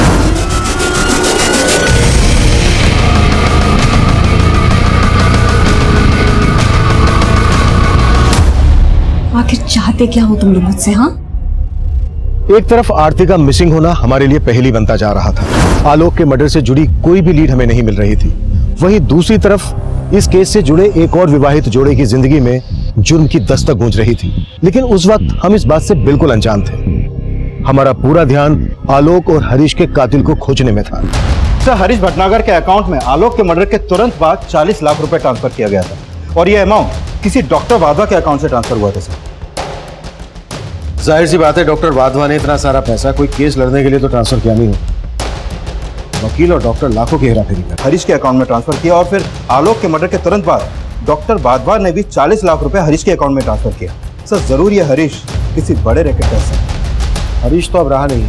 आखिर चाहते क्या हो तुम लोग मुझसे? हाँ, एक तरफ आरती का मिसिंग होना हमारे लिए पहेली बनता जा रहा था। आलोक के मर्डर से जुड़ी कोई भी लीड हमें नहीं मिल रही थी। वहीं दूसरी तरफ इस केस से जुड़े एक और विवाहित जोड़े की जिंदगी में जुर्म की दस्तक गूंज रही थी। लेकिन उस वक्त हम इस बात से बिल्कुल अनजान थे। हमारा पूरा ध्यान आलोक और हरीश के कातिल को खोजने में था। सर, हरीश भटनागर के अकाउंट में आलोक के मर्डर के तुरंत बाद 40 लाख रुपए ट्रांसफर किया गया था और यह अमाउंट किसी डॉक्टर वाधवा के अकाउंट से ट्रांसफर हुआ था सर। जाहिर सी बात है, डॉक्टर वाधवा ने इतना सारा पैसा कोई केस लड़ने के लिए तो ट्रांसफर किया नहीं हो। वकील और डॉक्टर लाखों की हेराफेरी कर हरीश के अकाउंट में ट्रांसफर किया और फिर आलोक के मर्डर के तुरंत बाद डॉक्टर वाधवा ने भी 40 लाख रुपए हरीश के अकाउंट में ट्रांसफर किया। सर, जरूर ये हरीश किसी बड़े रैकेट का हिस्सा है। हरीश तो अब रहा नहीं।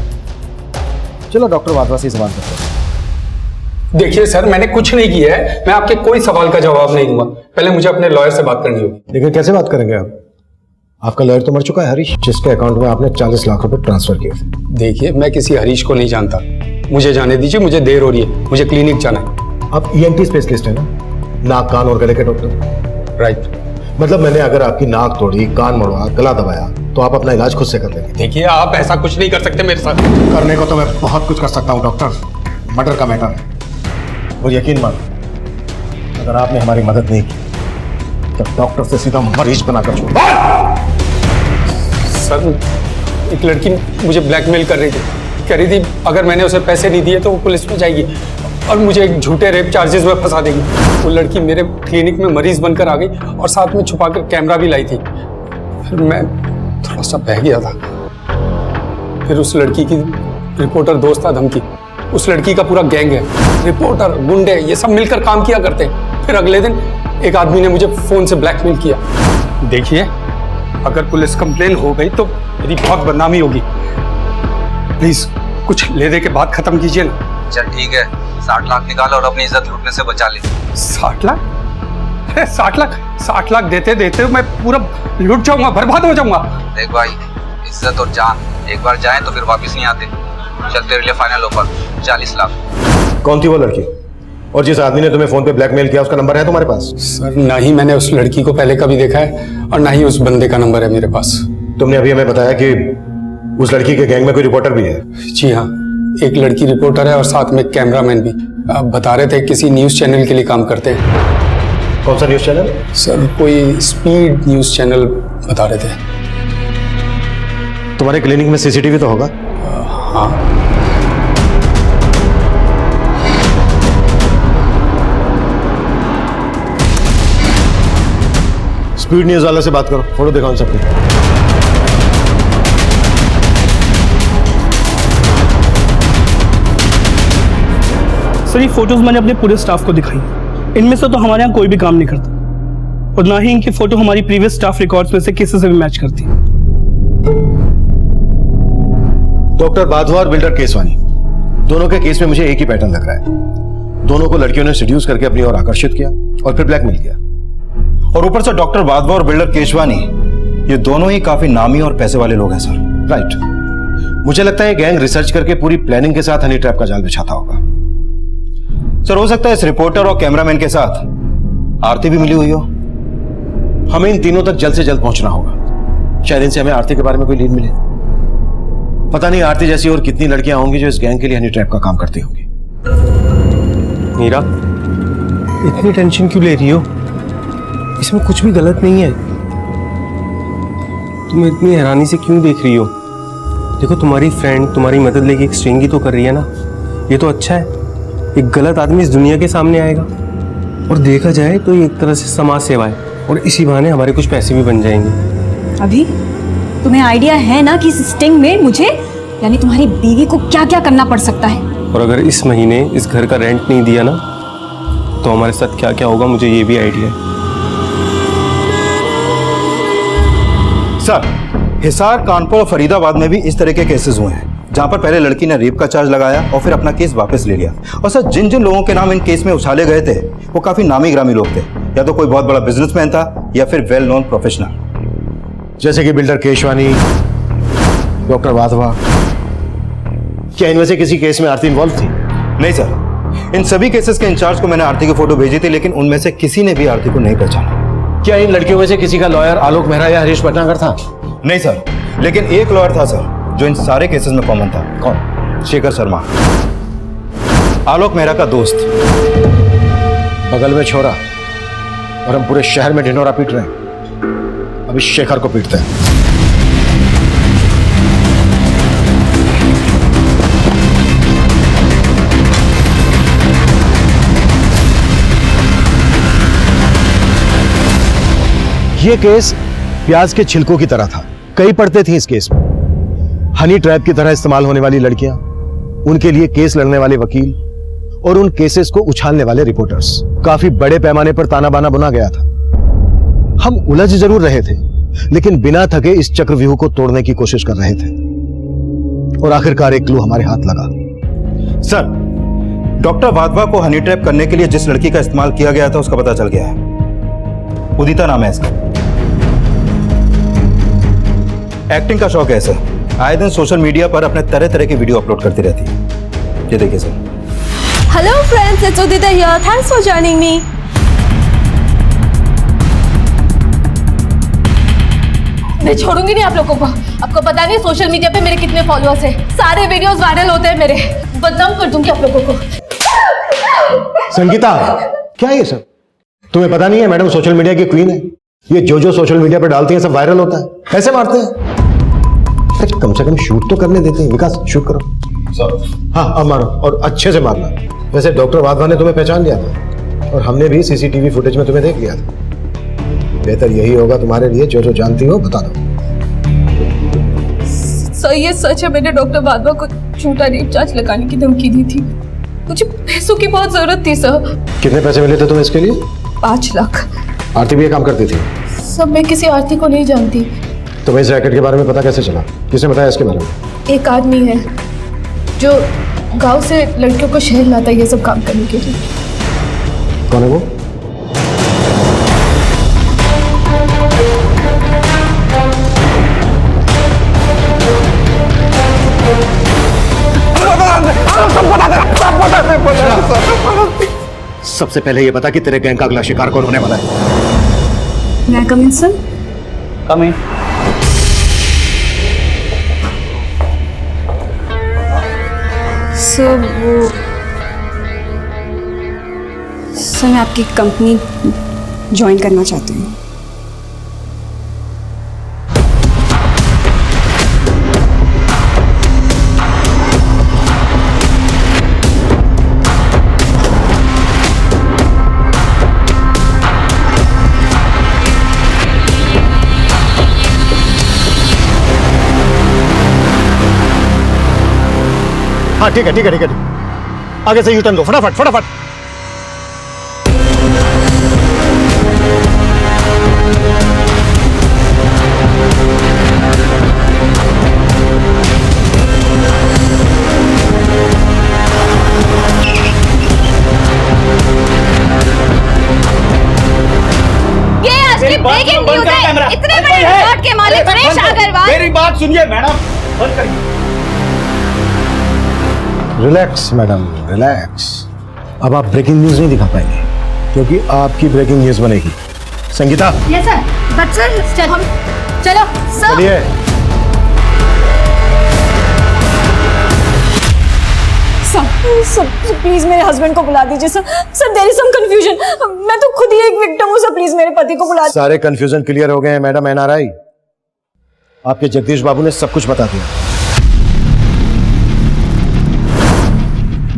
चलो डॉक्टर वाधवा से सवाल करते हैं। देखिए सर, मैंने कुछ नहीं किया है, मैं आपके कोई सवाल का जवाब नहीं दूंगा। पहले मुझे अपने लॉयर से बात करनी होगी। लेकिन कैसे बात करेंगे आप? आपका लॉयर तो मर चुका है हरीश, जिसके अकाउंट में आपने 40 लाख रुपए ट्रांसफर किए थे। देखिए, मैं किसी हरीश को नहीं जानता, मुझे जाने दीजिए, मुझे देर हो रही है, मुझे क्लिनिक जाना है। आप ENT स्पेशलिस्ट है ना, नाक कान और गले के डॉक्टर? राइट। मतलब मैंने अगर आपकी नाक तोड़ी, कान मड़वा, गला दबाया तो आप अपना इलाज खुद से कर लेंगे? देखिए, आप ऐसा कुछ नहीं कर सकते मेरे साथ। करने को तो मैं बहुत कुछ कर सकता हूँ डॉक्टर, मर्डर का मैटर है। और यकीन मानो, अगर आपने हमारी मदद नहीं की तो डॉक्टर से सीधा मरीज बनाकर छोड़। सर, एक लड़की मुझे ब्लैकमेल कर रही थी, कह रही थी अगर मैंने उसे पैसे नहीं दिए तो वो पुलिस में जाएगी और मुझे एक झूठे रेप चार्जेस में फंसा देगी। वो लड़की मेरे क्लिनिक में मरीज बनकर आ गई और साथ में छुपाकर कैमरा भी लाई थी। फिर मैं थोड़ा सा बह गया था। फिर उस लड़की की रिपोर्टर दोस्त था धमकी, उस लड़की का पूरा गैंग है, रिपोर्टर, गुंडे, ये सब मिलकर काम किया करते हैं। फिर अगले दिन एक आदमी ने मुझे फोन से ब्लैकमेल किया। देखिए, अगर पुलिस कंप्लेन हो गई तो मेरी बहुत बदनामी होगी। प्लीज कुछ ले दे के बात खत्म कीजिए ना। चल ठीक है, 60 लाख निकाल और अपनी इज्जत लूटने से बचा ले। 60 लाख? अरे 60 लाख देते देते मैं पूरा लूट जाऊंगा, बर्बाद हो जाऊंगा। देख भाई, इज्जत और जान एक बार जाए तो फिर वापस नहीं आते। चल तेरे लिए फाइनल ऑफर 40 लाख। कौन थी वो लड़की? और जिस आदमी ने तुम्हें फोन पे ब्लैकमेल किया, उसका नंबर है तुम्हारे पास? सर, ना ही मैंने उस लड़की को पहले कभी देखा है और ना ही उस बंदे का नंबर है मेरे पास। तुमने अभी हमें बताया कि उस लड़की के गैंग में कोई रिपोर्टर भी है? जी हाँ, एक लड़की रिपोर्टर है और साथ में कैमरामैन भी। आप बता रहे थे किसी न्यूज चैनल के लिए काम करते हैं। कौन सा न्यूज चैनल? सर, कोई स्पीड न्यूज चैनल बता रहे थे। तुम्हारे क्लिनिक में CCTV तो होगा? हाँ। स्पीड न्यूज वाले से बात करो, फोटो दिखाओ सबकी। सर, ये फोटोज मैंने अपने पूरे स्टाफ को दिखाई। इनमें से तो हमारे यहाँ कोई भी काम नहीं करता और ना ही इनकी फोटो हमारी प्रीवियस स्टाफ रिकॉर्ड्स में से किसी से भी मैच करती। डॉक्टर वाधवा और बिल्डर केसवानी, दोनों के केस में मुझे एक ही पैटर्न लग रहा है। दोनों को लड़कियों ने सीड्यूस करके अपनी ओर आकर्षित किया और फिर ब्लैकमेल किया। और ऊपर से डॉक्टर वाधवा और बिल्डर केशवानी, ये दोनों ही काफी नामी और पैसे वाले लोग हैं सर। राइट। मुझे लगता है गैंग रिसर्च करके पूरी प्लानिंग के साथ हनी ट्रैप का जाल बिछाता होगा। सर, हो सकता है इस रिपोर्टर और कैमरामैन के साथ आरती भी मिली हुई हो। हमें इन तीनों तक जल्द से जल्द पहुंचना होगा। शायद इनसे हमें आरती के बारे में कोई लीड मिले। पता नहीं आरती जैसी और कितनी लड़कियां होंगी जो इस गैंग के लिए हनी ट्रैप का काम करती होंगी। मीरा, इतनी टेंशन क्यों ले रही हो? इसमें कुछ भी गलत नहीं है। तुम इतनी हैरानी से क्यों देख रही हो? देखो, तुम्हारी फ्रेंड तुम्हारी मदद लेके एक स्ट्रिंगी तो कर रही है ना, ये तो अच्छा है। एक गलत आदमी इस दुनिया के सामने आएगा और देखा जाए तो ये एक तरह से समाज सेवा है और इसी बहाने हमारे कुछ पैसे भी बन जाएंगे। अभी तुम्हें आइडिया है ना कि इस स्टिंग में मुझे यानी तुम्हारी बीवी को क्या क्या करना पड़ सकता है? और अगर इस महीने इस घर का रेंट नहीं दिया ना तो हमारे साथ क्या क्या होगा मुझे ये भी आइडिया है। सर, हिसार, कानपुर और फरीदाबाद में भी इस तरह के केसेस हुए हैं जहां पर पहले लड़की ने रेप का चार्ज लगाया और फिर अपना केस वापस ले लिया। और सर, जिन जिन लोगों के नाम इन केस में उछाले गए थे वो काफी नामी ग्रामी लोग थे, या तो कोई बहुत बड़ा बिजनेसमैन था या फिर वेल नोन प्रोफेशनल, जैसे कि बिल्डर केशवानी, डॉक्टर वाधवा। क्या इनमें से किसी केस में आरती इन्वॉल्व थी? नहीं सर, इन सभी केसेस के इंचार्ज को मैंने आरती की फोटो भेजी थी, लेकिन उनमें से किसी ने भी आरती को नहीं पहचाना। क्या इन लड़कियों में से किसी का लॉयर आलोक मेहरा या हरीश भटनागर था? नहीं सर, लेकिन एक लॉयर था सर जो इन सारे केसेस में कॉमन था। कौन? शेखर शर्मा, आलोक मेहरा का दोस्त। बगल में छोरा और हम पूरे शहर में ढिंढोरा पीट रहे हैं। अभी शेखर को पीटते हैं। ये केस प्याज के छिलकों की तरह था। कई पड़ते थी इस केस में। हनी ट्रैप की तरह इस्तेमाल होने वाली लड़कियां, उनके लिए केस लड़ने वाले वकील और उन केसेस को उछालने वाले रिपोर्टर्स। काफी बड़े पैमाने पर ताना बाना बुना गया था। हम उलझ जरूर रहे थे, लेकिन बिना थके इस चक्रव्यूह को तोड़ने की कोशिश कर रहे थे और आखिरकार एक क्लू हमारे हाथ लगा। सर, डॉक्टर वाधवा को हनी ट्रैप करने के लिए जिस लड़की का इस्तेमाल किया गया था उसका पता चल गया है। उदिता नाम है इसका। एक्टिंग का शौक है सर। आए दिन सोशल मीडिया पर अपने तरह तरह के वीडियो अपलोड करती रहती है। ये देखिए sir. Hello friends, it's Udita here. Thanks for joining me. मैं छोड़ूंगी नहीं आप लोगों को। आपको पता नहीं सोशल मीडिया पे मेरे कितने फॉलोअर्स हैं। सारे वीडियोस वायरल होते हैं मेरे। बदनाम कर दूंगी आप लोगों को। संगीता, क्या है ये सब? तुम्हें पता नहीं है मैडम सोशल मीडिया की क्वीन है। ये जो सोशल मीडिया पे डालती है सब वायरल होता है। पैसे मारते हैं। कम से कम शूट तो करने देते हैं। विकास, शूट करो सर। हाँ, अब मारो और अच्छे से मारना। वैसे डॉक्टर वाधवा ने तुम्हें पहचान लिया था और हमने भी सीसीटीवी फुटेज में तुम्हें देख लिया था। बेहतर यही होगा तुम्हारे लिए, जो जानती हो बता दो। सर, ये सच है, मैंने डॉक्टर वाधवा को झूठा रेप चार्ज लगाने की धमकी दी थी। मुझे पैसों की बहुत जरूरत थी सर। कितने पैसे मिले थे तुम्हें इसके लिए? 5 लाख। आरती भी ये काम करती थी? सब, मैं किसी आरती को नहीं जानती। तुम्हें इस रैकेट के बारे में पता कैसे चला? किसने बताया इसके बारे में? एक आदमी है जो गांव से लड़कियों को शहर लाता है ये सब काम करने के लिए। कौन है वो? सबसे पहले ये बता कि तेरे गैंग का अगला शिकार कौन होने वाला है? मैं कम इन सर? कम इन। सर, मैं आपकी कंपनी ज्वाइन करना चाहती हूँ। हाँ ठीक है। आगे से यू टर्न दो, फटाफट। ये असली ब्रेकिंग न्यूज़ है। इतने बड़े रिकॉर्ड के मालिक सुरेश अग्रवाल। मेरी बात सुनिए मैडम, बंद करिए। Relax madam, relax. अब आप ब्रेकिंग न्यूज नहीं दिखा पाएंगे क्योंकि आपकी ब्रेकिंग न्यूज बनेगी। Sangeeta. Yes sir. But sir, चलो सर। चलिए। सर प्लीज मेरे हस्बैंड को बुला दीजिए sir. Sir there is some confusion. मैं तो खुद ही एक विक्टिम हूँ सर। प्लीज मेरे पति को बुला। सारे कंफ्यूजन क्लियर हो गए हैं मैडम एनआरआई। आपके जगदीश बाबू ने सब कुछ बता दिया।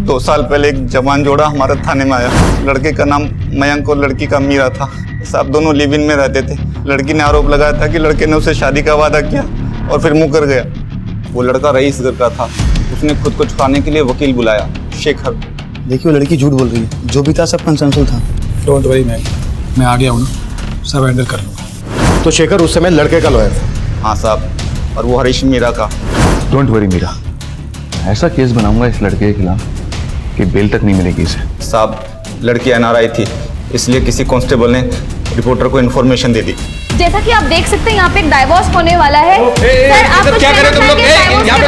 2 साल पहले एक जवान जोड़ा हमारे थाने में आया। लड़के का नाम मयंक और लड़की का मीरा था। साहब दोनों लिव इन में रहते थे। लड़की ने आरोप लगाया था कि लड़के ने उसे शादी का वादा किया और फिर मुकर गया। वो लड़का रईस घर का था। उसने खुद को छुड़ाने के लिए वकील बुलाया, शेखर। देखिए, वो लड़की झूठ बोल रही है। जो भी था सब कंसेंसुअल था। डोंट वरी मैम, मैं आ गया हूँ ना, सब हैंडल कर लूँगा। तो शेखर उस समय लड़के का लॉयर था? हाँ साहब, और वो हरीश मीरा का। डोंट वरी मीरा, ऐसा केस बनाऊंगा इस लड़के के खिलाफ कि बेल तक नहीं मिलेगी इसे। साहब लड़की NRI थी, इसलिए किसी कांस्टेबल ने रिपोर्टर को इन्फॉर्मेशन दे दी। जैसा कि आप देख सकते हैं यहाँ पे एक डाइवोर्स होने वाला है। सर आप कुछ क्या करें तुम लोग? यहाँ पे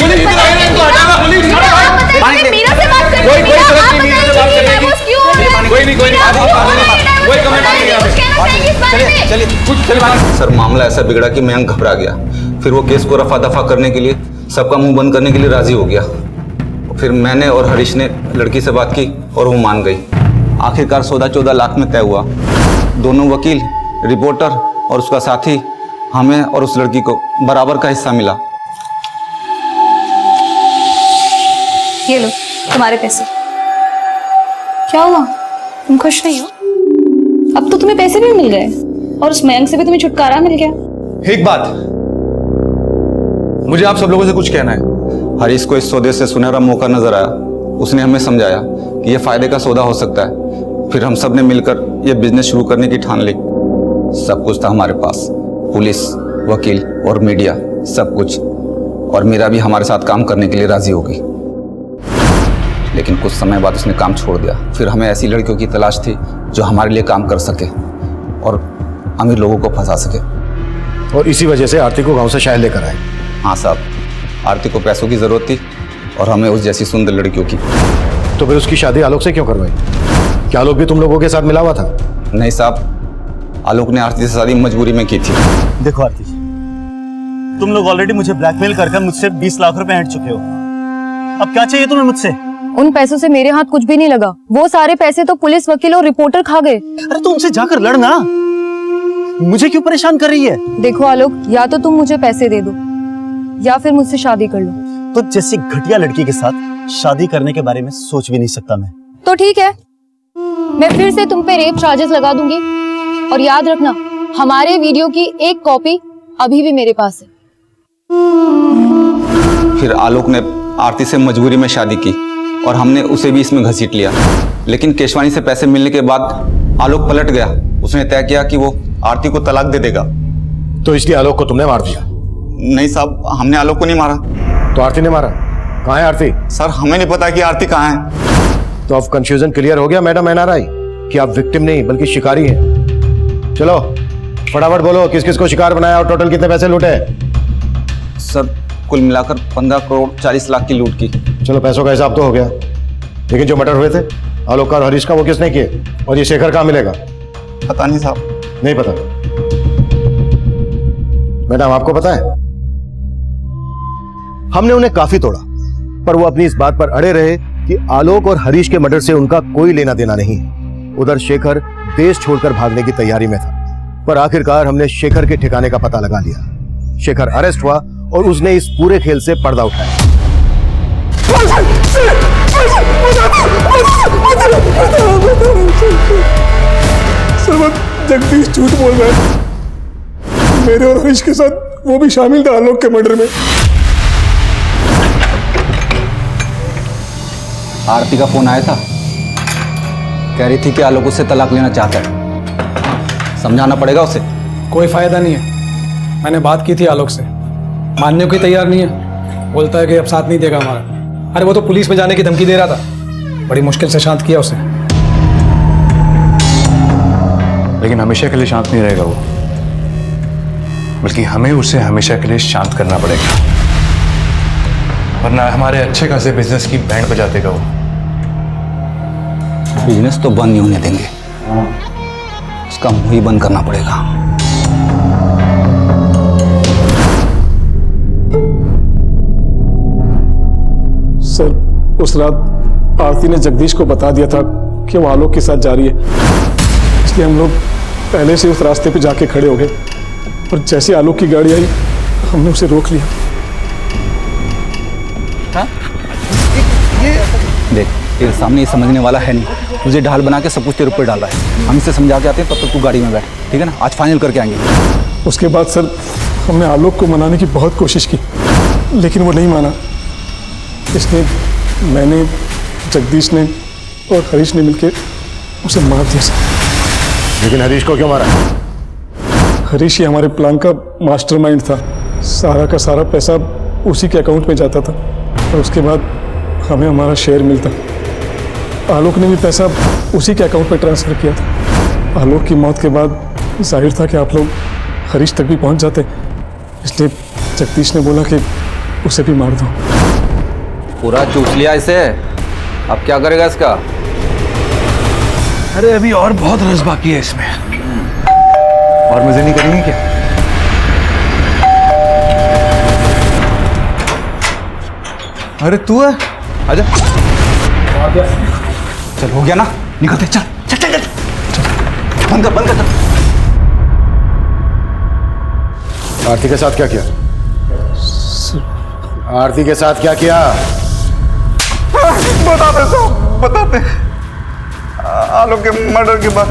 पुलिस मीरा से बात करनी है। मीरा आप बताइए कि डाइवोर्स क्यों हो रहा है? कोई कमेंट नहीं। चलिए सर, मामला ऐसा बिगड़ा कि मयंक घबरा गया। फिर वो केस को रफा दफा करने के लिए, सबका मुंह बंद करने के लिए राजी हो गया। फिर मैंने और हरीश ने लड़की से बात की और वो मान गई। आखिरकार सौदा 14 लाख में तय हुआ। दोनों वकील, रिपोर्टर और उसका साथी, हमें और उस लड़की को बराबर का हिस्सा मिला। ये लो तुम्हारे पैसे। क्या हुआ, तुम खुश नहीं हो? अब तो तुम्हें पैसे भी मिल गए और उस मयंक से भी तुम्हें छुटकारा मिल गया। एक बात, मुझे आप सब लोगों से कुछ कहना है। हरीश को इस सौदे से सुनहरा मौका नजर आया। उसने हमें समझाया कि यह फायदे का सौदा हो सकता है। फिर हम सब ने मिलकर यह बिजनेस शुरू करने की ठान ली। सब कुछ था हमारे पास, पुलिस, वकील और मीडिया, सब कुछ। और मीरा भी हमारे साथ काम करने के लिए राजी हो गई। लेकिन कुछ समय बाद उसने काम छोड़ दिया। फिर हमें ऐसी लड़कियों की तलाश थी जो हमारे लिए काम कर सके और अमीर लोगों को फंसा सके। और इसी वजह से आरती को गांव से शहर लेकर आए। हाँ साहब, आरती को पैसों की जरूरत थी और हमें उस जैसी सुंदर लड़कियों की। तो फिर उसकी शादी आलोक से क्यों करवाई? क्या आलोक भी तुम लोगों के साथ मिला हुआ था? नहीं साहब, आलोक ने आरती से शादी मजबूरी में की थी। देखो आरती, तुम लोग ऑलरेडी मुझे ब्लैकमेल कर मुझसे 20 लाख रुपए ऐंठ चुके हो। अब क्या चाहिए तुम्हें मुझसे? उन पैसों से मेरे हाथ कुछ भी नहीं लगा। वो सारे पैसे तो पुलिस, वकील और रिपोर्टर खा गए। अरे तो उनसे जाकर लड़ना, मुझे क्यों परेशान कर रही है? देखो आलोक, या तो तुम मुझे पैसे दे दो या फिर मुझसे शादी कर लो। तो जैसी घटिया लड़की के साथ शादी करने के बारे में सोच भी नहीं सकता मैं। तो ठीक है, मैं फिर से तुम पे रेप चार्जेस लगा दूंगी। और याद रखना, हमारे वीडियो की एक कॉपी अभी भी मेरे पास है। फिर आलोक ने आरती से मजबूरी में शादी की और हमने उसे भी इसमें घसीट लिया। लेकिन केशवानी से पैसे मिलने के बाद आलोक पलट गया। उसने तय किया कि वो आरती को तलाक दे देगा। तो इसलिए आलोक को तुमने मार दिया? नहीं साहब, हमने आलोक को नहीं मारा। तो आरती ने मारा? कहाँ है आरती? सर हमें नहीं पता कि आरती कहाँ है। तो अब कंफ्यूजन क्लियर हो गया मैडम NRI कि आप विक्टिम नहीं बल्कि शिकारी हैं। चलो फटाफट बोलो, किस किस को शिकार बनाया और टोटल कितने पैसे लूटे? सर कुल मिलाकर 15 करोड़ 40 लाख की लूट की। चलो पैसों का हिसाब तो हो गया, लेकिन जो मर्डर हुए थे आलोक का और हरीश का, वो किसने किए? और ये शेखर कहाँ मिलेगा? पता नहीं साहब। नहीं पता? मैडम आपको पता है? हमने उन्हें काफी तोड़ा, पर वो अपनी इस बात पर अड़े रहे कि आलोक और हरीश के मर्डर से उनका कोई लेना देना नहीं। उधर शेखर देश छोड़कर भागने की तैयारी में था, पर आखिरकार हमने शेखर के ठिकाने का पता लगा लिया। शेखर अरेस्ट हुआ और उसने इस पूरे खेल से पर्दा उठाया। जगदीश झूठ बोल रहा है। मेरे और हरीश के साथ वो भी शामिल था आलोक के मर्डर में। आरती का फोन आया था, कह रही थी कि आलोक उससे तलाक लेना चाहता है। समझाना पड़ेगा उसे। कोई फायदा नहीं है। मैंने बात की थी आलोक से, मानने को ही तैयार नहीं है। बोलता है कि अब साथ नहीं देगा हमारा। अरे वो तो पुलिस में जाने की धमकी दे रहा था। बड़ी मुश्किल से शांत किया उसे। लेकिन हमेशा के लिए शांत नहीं रहेगा वो, बल्कि हमें उसे हमेशा के लिए शांत करना पड़ेगा, वरना हमारे अच्छे खासे बिजनेस की बैंड बजा देगा वो। बिजनेस तो बंद नहीं होने देंगे, उसका मुंह ही बंद करना पड़ेगा। सर उस रात आरती ने जगदीश को बता दिया था कि वो आलोक के साथ जा रही है, इसलिए हम लोग पहले से उस रास्ते पे जाके खड़े हो गए। और जैसे आलोक की गाड़ी आई, हमने उसे रोक लिया। देख तेरे सामने ये समझने वाला है नहीं, तुझे ढाल बना के सब कुछ तेरे ऊपर डाला है। हम इसे समझा के आते हैं, तब तक तू गाड़ी में बैठ, ठीक है ना? आज फाइनल करके आएंगे। उसके बाद सर हमने आलोक को मनाने की बहुत कोशिश की, लेकिन वो नहीं माना। इसने, मैंने, जगदीश ने और हरीश ने मिलकर उसे मार दिया सर। लेकिन हरीश को क्यों मारा? हरीश ही हमारे प्लान का मास्टरमाइंड था। सारा का सारा पैसा उसी के अकाउंट में जाता था और उसके बाद हमें हमारा शेयर मिलता। आलोक ने भी पैसा उसी के अकाउंट में ट्रांसफ़र किया था। आलोक की मौत के बाद जाहिर था कि आप लोग हरीश तक भी पहुंच जाते, इसलिए जगदीश ने बोला कि उसे भी मार दो। पूरा चूस लिया इसे, अब क्या करेगा इसका? अरे अभी और बहुत रस बाकी है इसमें। और मजे नहीं करेंगे क्या? अरे तू है, आजा। चल हो गया ना, निकलते, चल चल चल चल, बंद कर। आरती के साथ क्या किया? आरती के साथ क्या किया? बताते साहब, बताते। आलोक के मर्डर के बाद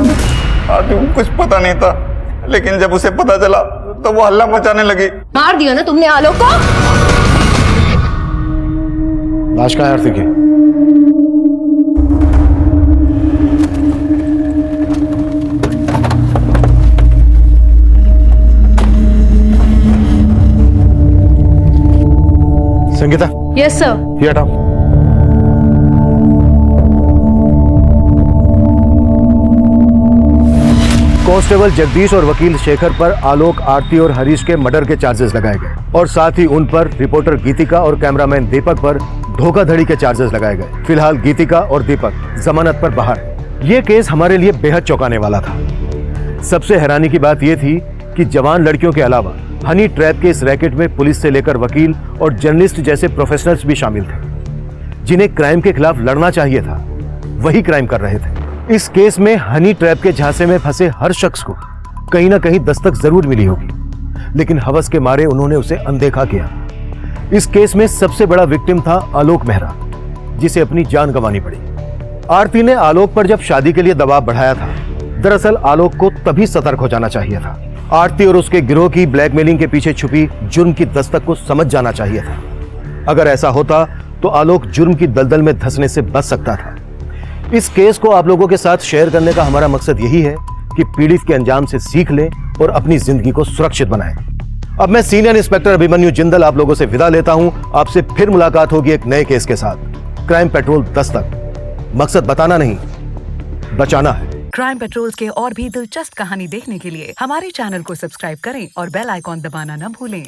आरती को कुछ पता नहीं था, लेकिन जब उसे पता चला तो वो हल्ला मचाने लगी। मार दिया ना तुमने आलोक को? लाश कहाँ है आरती की? संगीता। Yes sir. ये हटाओ। कांस्टेबल जगदीश और वकील शेखर पर आलोक, आरती और हरीश के मर्डर के चार्जेस लगाए गए और साथ ही उन पर रिपोर्टर गीतिका और कैमरामैन दीपक पर धोखाधड़ी के चार्जेस लगाए गए। फिलहाल गीतिका और दीपक जमानत पर बाहर है। ये केस हमारे लिए बेहद चौंकाने वाला था। सबसे हैरानी की बात यह थी कि जवान लड़कियों के अलावा हनी ट्रैप के इस रैकेट में पुलिस से लेकर वकील और जर्नलिस्ट जैसे प्रोफेशनल्स भी शामिल थे, जिन्हें क्राइम के खिलाफ लड़ना चाहिए था, वही क्राइम कर रहे थे। इस केस में हनी ट्रैप के झांसे में फंसे हर शख्स को कहीं ना कहीं दस्तक जरूर मिली होगी, लेकिन हवस के मारे उन्होंने उसे अनदेखा किया। इस केस में सबसे बड़ा विक्टिम था आलोक मेहरा, जिसे अपनी जान गंवानी पड़ी। आरती ने आलोक पर जब शादी के लिए दबाव बढ़ाया था, दरअसल आलोक को तभी सतर्क हो जाना चाहिए था। आरती और उसके गिरोह की ब्लैकमेलिंग के पीछे छुपी जुर्म की दस्तक को समझ जाना चाहिए था। अगर ऐसा होता तो आलोक जुर्म की दलदल में धंसने से बच सकता था। इस केस को आप लोगों के साथ शेयर करने का हमारा मकसद यही है कि पीड़ित के अंजाम से सीख लें और अपनी जिंदगी को सुरक्षित बनाएं। अब मैं सीनियर इंस्पेक्टर अभिमन्यु जिंदल आप लोगों से विदा लेता हूं। आपसे फिर मुलाकात होगी एक नए केस के साथ। क्राइम पेट्रोल दस्तक, मकसद बताना नहीं, बचाना है। क्राइम पेट्रोल के और भी दिलचस्प कहानी देखने के लिए हमारे चैनल को सब्सक्राइब करें और बेल आइकॉन दबाना न भूलें।